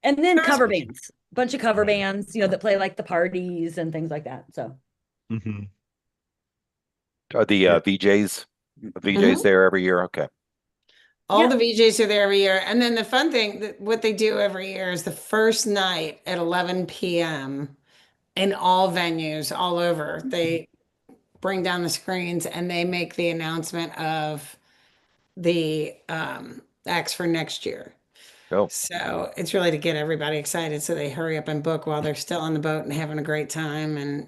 S4: And then
S5: There's-
S4: cover bands. Bunch of cover
S2: Right.
S4: bands, that play like the parties and things like that. So
S2: Hmm.
S1: Are the
S2: Yeah.
S1: VJs
S5: Mhm.
S1: there every year? Okay.
S5: All
S4: Yep.
S5: the VJs are there every year. And then the fun thing that what they do every year is the first night at 11 p.m. in all venues all over, they bring down the screens and they make the announcement of the acts for next year.
S1: Oh,
S5: So it's really to get everybody excited so they hurry up and book while they're still on the boat and having a great time and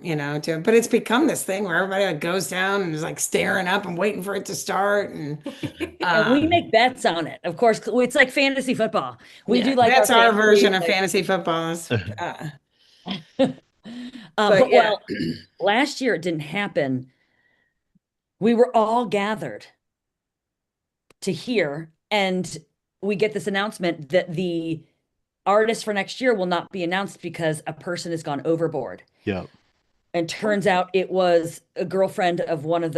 S5: but it's become this thing where everybody like goes down and is like staring up and waiting for it to start and
S4: And we
S5: um
S4: make bets on it. Of course, it's like fantasy football. We
S5: yeah,
S4: do like our
S5: that's our
S4: fantasy,
S5: version of
S4: like,
S5: fantasy football. But
S4: but
S5: yeah.
S4: well, last year it didn't happen. We were all gathered to hear, and we get this announcement that the artist for next year will not be announced because a person has gone overboard.
S2: Yeah.
S4: And turns out it was a girlfriend of
S1: oh,
S4: one
S1: that's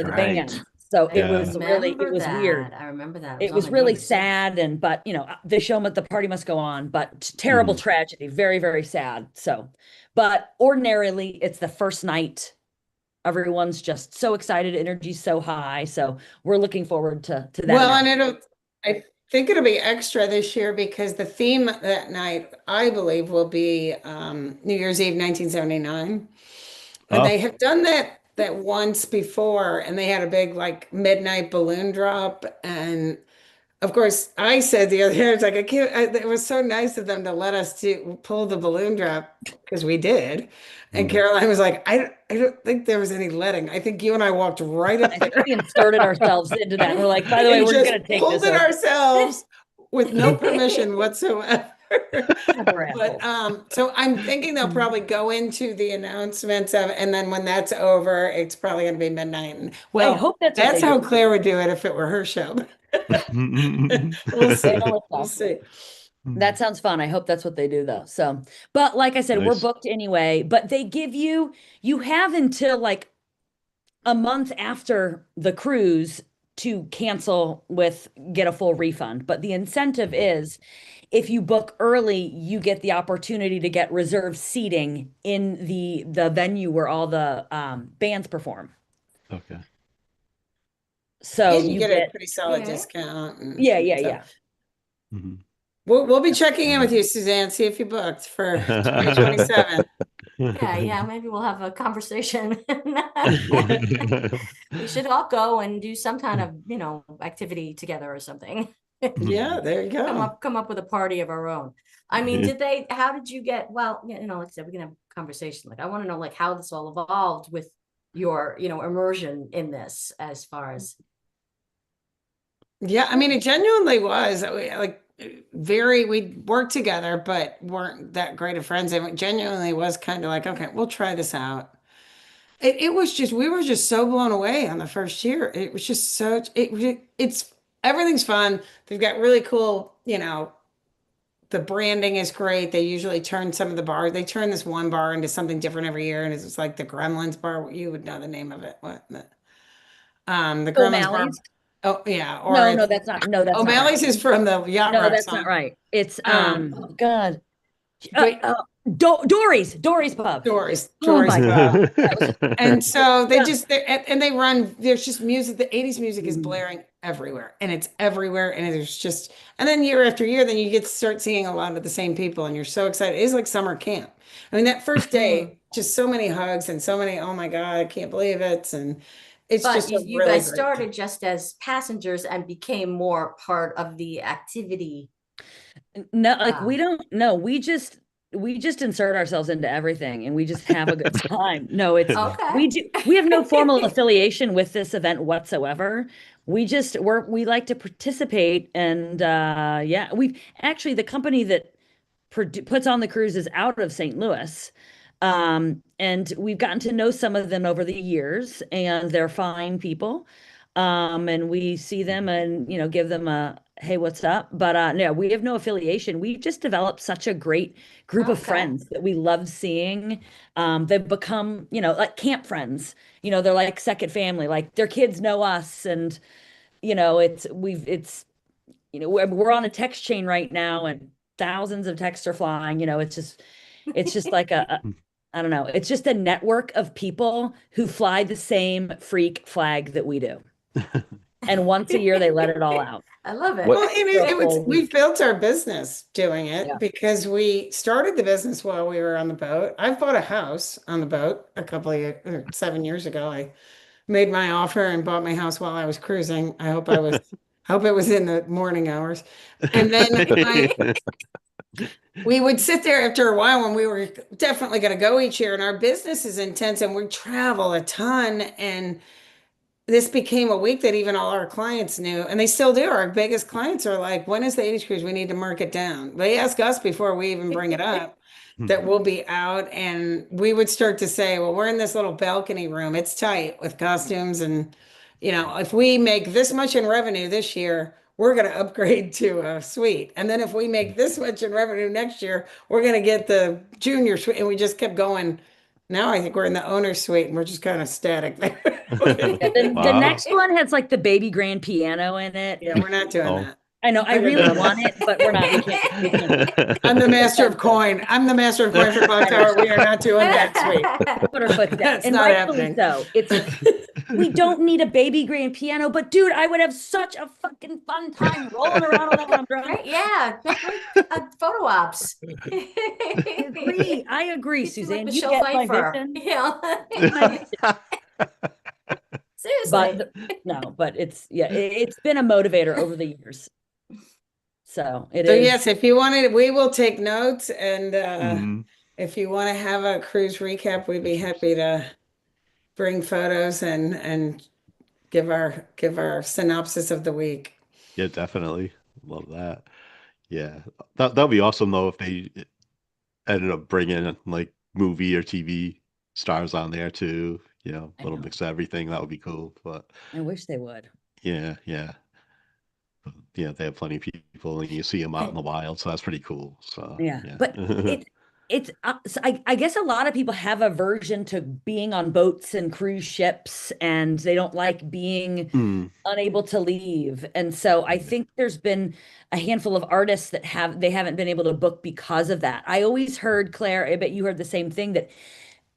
S4: of the
S1: right.
S4: bands. So
S3: I
S4: it
S2: Yeah.
S4: was really, it
S3: remember
S4: was weird.
S3: that. I remember that. It was
S4: It
S3: on
S4: was
S3: the
S4: really
S3: news.
S4: sad, and but the party must go on. But terrible
S2: Mhm.
S4: tragedy, very, very sad. So, but ordinarily, it's the first night. Everyone's just so excited, energy's so high. So we're looking forward to that
S5: Well, and
S4: announcement.
S5: I think it'll be extra this year because the theme that night, I believe, will be New Year's Eve 1979. And
S2: Oh.
S5: they have done that once before, and they had a big like midnight balloon drop. And of course, I said the other day, it's like I can't. It was so nice of them to let us to pull the balloon drop because we did. And
S2: Mhm.
S5: Caroline was like, I don't think there was any letting. I think you and I walked right up
S4: I think
S5: there
S4: we inserted ourselves into that. We're like, by the way,
S5: and
S4: we're
S5: just
S4: gonna take
S5: pulled
S4: this
S5: it
S4: over.
S5: ourselves with no permission whatsoever.
S4: We're
S5: But
S4: assholes.
S5: so I'm thinking they'll probably go into the announcements of, and then when that's over, it's probably going to be midnight. And
S4: I
S5: well,
S4: hope that's what
S5: that's
S4: they
S5: how
S4: do.
S5: Claire would do it if it were her show. We'll
S4: Hey,
S5: see. We'll
S4: Melissa.
S5: see.
S4: That sounds fun. I hope that's what they do though. So, but like I said, we're
S2: Nice.
S4: booked anyway, but they give you, you have until like a month after the cruise to cancel with get a full refund. But the incentive is if you book early, you get the opportunity to get reserved seating in the venue where all the bands perform.
S2: Okay.
S5: Yeah,
S4: So
S5: you
S4: you
S5: get a
S4: get,
S5: pretty solid
S3: Yeah.
S5: discount. And
S4: yeah, yeah,
S5: so
S4: yeah.
S2: Mhm.
S5: we'll be checking in with you, Suzanne, see if you booked for 2027.
S3: Yeah, maybe we'll have a conversation. We should all go and do some kind of, activity together or something.
S5: Yeah, there you go.
S3: Come up with a party of our own. I mean, how did you get, well, like I said, we can have a conversation. Like, I want to know like how this all evolved with your, immersion in this as far as,
S5: Yeah, I mean, it genuinely was like we worked together, but weren't that great of friends. And it genuinely was kind of like, okay, we'll try this out. It was just, we were just so blown away on the first year. It was just it's, everything's fun. They've got really cool, the branding is great. They usually turn some of the bars, they turn this one bar into something different every year. And it's like the Gremlins bar. You would know the name of it. The Gremlins bar.
S4: O'Malley's.
S5: Oh, yeah. Or
S4: No, no,
S5: it's
S4: that's not, no, that's not right.
S5: O'Malley's is from the Yacht
S4: No,
S5: Rock
S4: that's not
S5: song.
S4: right. It's
S5: Um,
S4: oh God.
S5: but
S4: Dory's Pub. Oh
S5: Dory's
S4: my
S5: Pub.
S4: God. That was
S5: And so they
S4: yeah.
S5: just and they run, there's just music, the 80s music is
S4: Mm.
S5: blaring everywhere. And it's everywhere. And there's just, and then year after year, then you get to start seeing a lot of the same people and you're so excited. It is like summer camp. I mean, that first day, just so many hugs and so many, oh my God, I can't believe it. And it's
S3: but
S5: just a
S3: you
S5: really
S3: guys
S5: great time.
S3: started just as passengers and became more part of the activity.
S4: No, like we
S3: Wow.
S4: don't know. We just insert ourselves into everything and we just have a good time. No, it's
S3: Okay.
S4: we have no formal affiliation with this event whatsoever. We like to participate and yeah, we've actually the company that puts on the cruise is out of St. Louis. And we've gotten to know some of them over the years, and they're fine people. And we see them and, give them a, hey, what's up? But no, we have no affiliation. We've just developed such a great group of
S3: Okay.
S4: friends that we love seeing. They've become, like camp friends. They're like second family, like their kids know us. And, we're on a text chain right now and thousands of texts are flying. It's just like I don't know. It's just a network of people who fly the same freak flag that we do. And once a year they let it all out.
S3: I love it.
S1: What-
S5: Well, it was,
S4: So-
S5: we built our business doing it
S4: Yeah.
S5: because we started the business while we were on the boat. I bought a house on the boat a couple of years, 7 years ago. I made my offer and bought my house while I was cruising. Hope it was in the morning hours. And then we would sit there after a while when we were definitely going to go each year, and our business is intense and we travel a ton. And this became a week that even all our clients knew, and they still do. Our biggest clients are like, when is the 80s cruise? We need to mark it down. They ask us before we even bring it up that we'll be out, and we would start to say, well, we're in this little balcony room. It's tight with costumes, and if we make this much in revenue this year, we're going to upgrade to a suite. And then if we make this much in revenue next year, we're going to get the junior suite. And we just kept going. Now I think we're in the owner's suite and we're just kind of static there.
S4: Yeah, the
S2: Wow.
S4: next one has like the baby grand piano in it.
S5: Yeah, we're not doing
S2: Oh.
S5: that.
S4: I know, I really want it, but we're not. We can't.
S5: I'm the master of coin. I'm the master of coin for Clock Tower. We are not doing that suite.
S4: Put our foot down.
S5: That's
S4: And
S5: not
S4: rightfully
S5: happening.
S4: so. We don't need a baby grand piano, but dude, I would have such a fucking fun time rolling around on that when I'm drunk.
S3: Right? Yeah. Photo ops.
S4: I agree,
S3: You seem
S4: Suzanne.
S3: like
S4: You
S3: Michelle
S4: get my
S3: Pfeiffer.
S4: vision.
S3: Yeah. Seriously.
S4: But it's been a motivator over the years. So it
S5: So
S4: is.
S5: yes, if you wanted, we will take notes, and
S2: Mhm.
S5: if you want to have a cruise recap, we'd be happy to bring photos and give our synopsis of the week.
S2: Yeah, definitely. Love that. Yeah. That'd be awesome though if they ended up bringing like movie or TV stars on there too.
S4: I
S2: Little
S4: know.
S2: mix of everything. That would be cool. But
S4: I wish they would.
S2: yeah, yeah. But, yeah, they have plenty of people and you see them out in the wild, so that's pretty cool. So
S4: Yeah,
S2: yeah.
S4: but so I guess a lot of people have aversion to being on boats and cruise ships, and they don't like being
S2: Mm,
S4: unable to leave. And so I think there's been a handful of artists that haven't been able to book because of that. I always heard, Claire, I bet you heard the same thing, that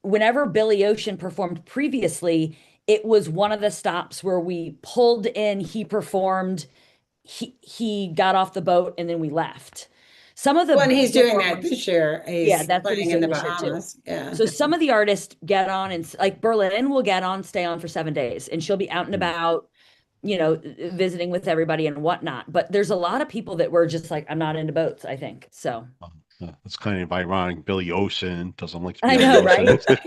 S4: whenever Billy Ocean performed previously, it was one of the stops where we pulled in, he performed, he got off the boat, and then we left. Some of the
S5: Well, and he's doing that
S4: performers-
S5: this year.
S4: Yeah,
S5: He's
S4: that's what he's
S5: playing in
S4: doing
S5: the
S4: this year too.
S5: Bahamas. Yeah.
S4: So some of the artists get on, and like Berlin will get on, stay on for 7 days, and she'll be out and
S2: Mm.
S4: about, visiting with everybody and whatnot. But there's a lot of people that were just like, I'm not into boats, I think. So
S2: It's kind of ironic. Billy Ocean doesn't like to
S4: I
S2: be
S4: know,
S2: on the ocean.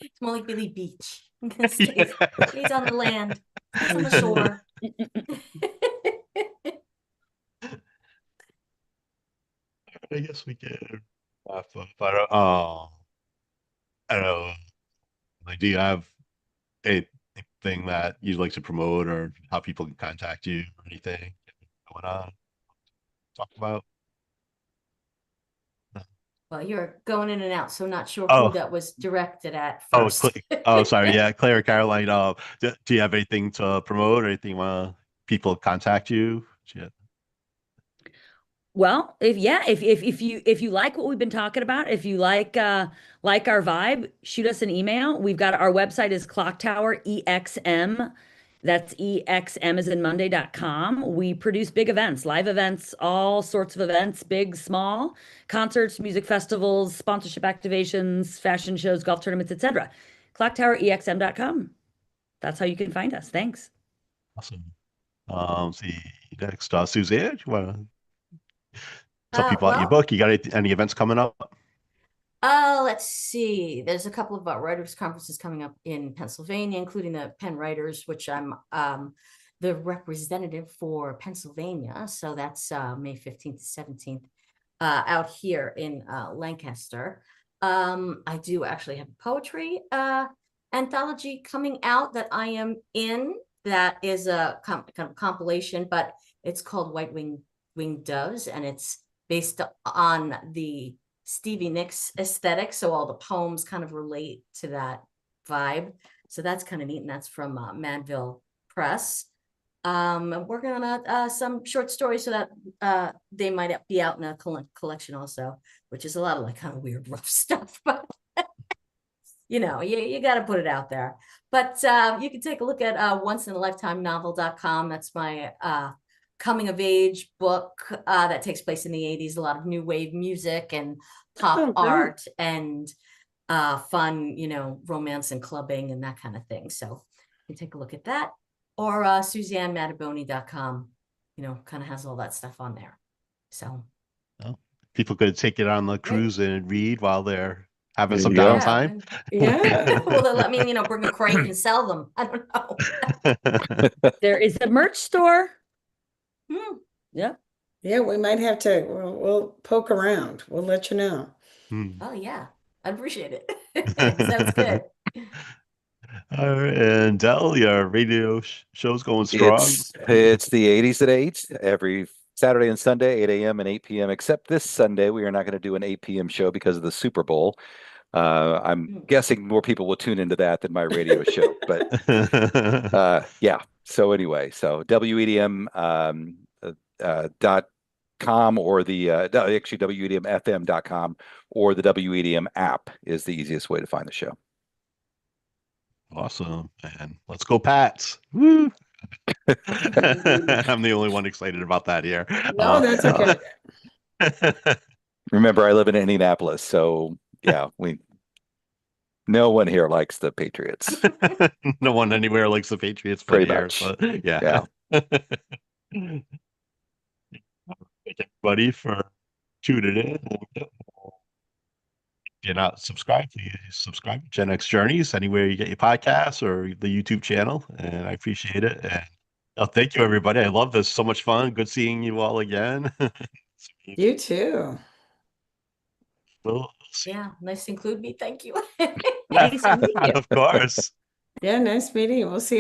S3: It's more like Billy Beach. He's on the land. He's on the shore.
S2: I guess we can wrap up. I don't know. Like, do you have anything that you'd like to promote or how people can contact you or anything going on? Talk about?
S3: Well, you're going in and out, so not sure
S2: Oh.
S3: who that was directed at
S2: Oh,
S3: first.
S2: sorry. Yeah, Claire, Caroline. Do you have anything to promote or anything people contact you? Yeah.
S4: well, if you like what we've been talking about, if you like our vibe, shoot us an email. We've got our website is Clock Tower EXM. That's EXM as in Monday.com. We produce big events, live events, all sorts of events, big, small, concerts, music festivals, sponsorship activations, fashion shows, golf tournaments, etc. ClockTowerEXM.com. That's how you can find us. Thanks.
S2: Awesome. See next, Suzanne, you want to tell people about your
S3: Well,
S2: book? You got any events coming up?
S3: let's see. There's a couple of writers' conferences coming up in Pennsylvania, including the Penn Writers, which I'm the representative for Pennsylvania. So that's May 15th to 17th out here in Lancaster. I do actually have a poetry anthology coming out that I am in. That is a kind of compilation, but it's called Winged Doves, and it's based on the Stevie Nicks aesthetic. So all the poems kind of relate to that vibe. So that's kind of neat. And that's from Manville Press. I'm working on some short stories so that they might be out in a collection also, which is a lot of like kind of weird, rough stuff. But you got to put it out there. But you can take a look at onceinaLifetimenovel.com. That's my coming of age book that takes place in the 80s. A lot of new wave music and pop art and fun, romance and clubbing and that kind of thing. So you can take a look at that. Or SuzanneMataboni.com, kind of has all that stuff on there. So
S2: people could take it on the cruise and read while they're having some
S1: Yeah.
S2: downtime.
S5: Yeah.
S3: well, they'll let me, bring a crate and sell them. I don't know.
S4: There is a merch store. Yeah.
S5: Yeah, we might have to, we'll poke around. We'll let you know.
S3: Oh, yeah. I appreciate it. Sounds good.
S2: And Del, your radio show's going strong.
S1: It's the 80s at 8 every Saturday and Sunday, 8 a.m. and 8 p.m. Except this Sunday, we are not going to do an 8 p.m. show because of the Super Bowl. I'm guessing more people will tune into that than my radio show. But yeah. So anyway, WEDM .com or actually WEDMFM.com or the WEDM app is the easiest way to find the show.
S2: Awesome. And let's go Pats. Woo! I'm the only one excited about that here.
S5: No, that's okay.
S1: Remember, I live in Indianapolis, so yeah, no one here likes the Patriots.
S2: No one anywhere likes the Patriots.
S1: Pretty much.
S2: But yeah. Thank everybody for tuning in. If you're not subscribed, please subscribe to GenX Journeys anywhere you get your podcasts or the YouTube channel, and I appreciate it. And thank you, everybody. I love this. So much fun. Good seeing you all again.
S5: You too.
S2: We'll see.
S3: Yeah, nice to include me. Thank you.
S4: Nice to meet you.
S2: Of course.
S5: Yeah, nice meeting you. We'll see you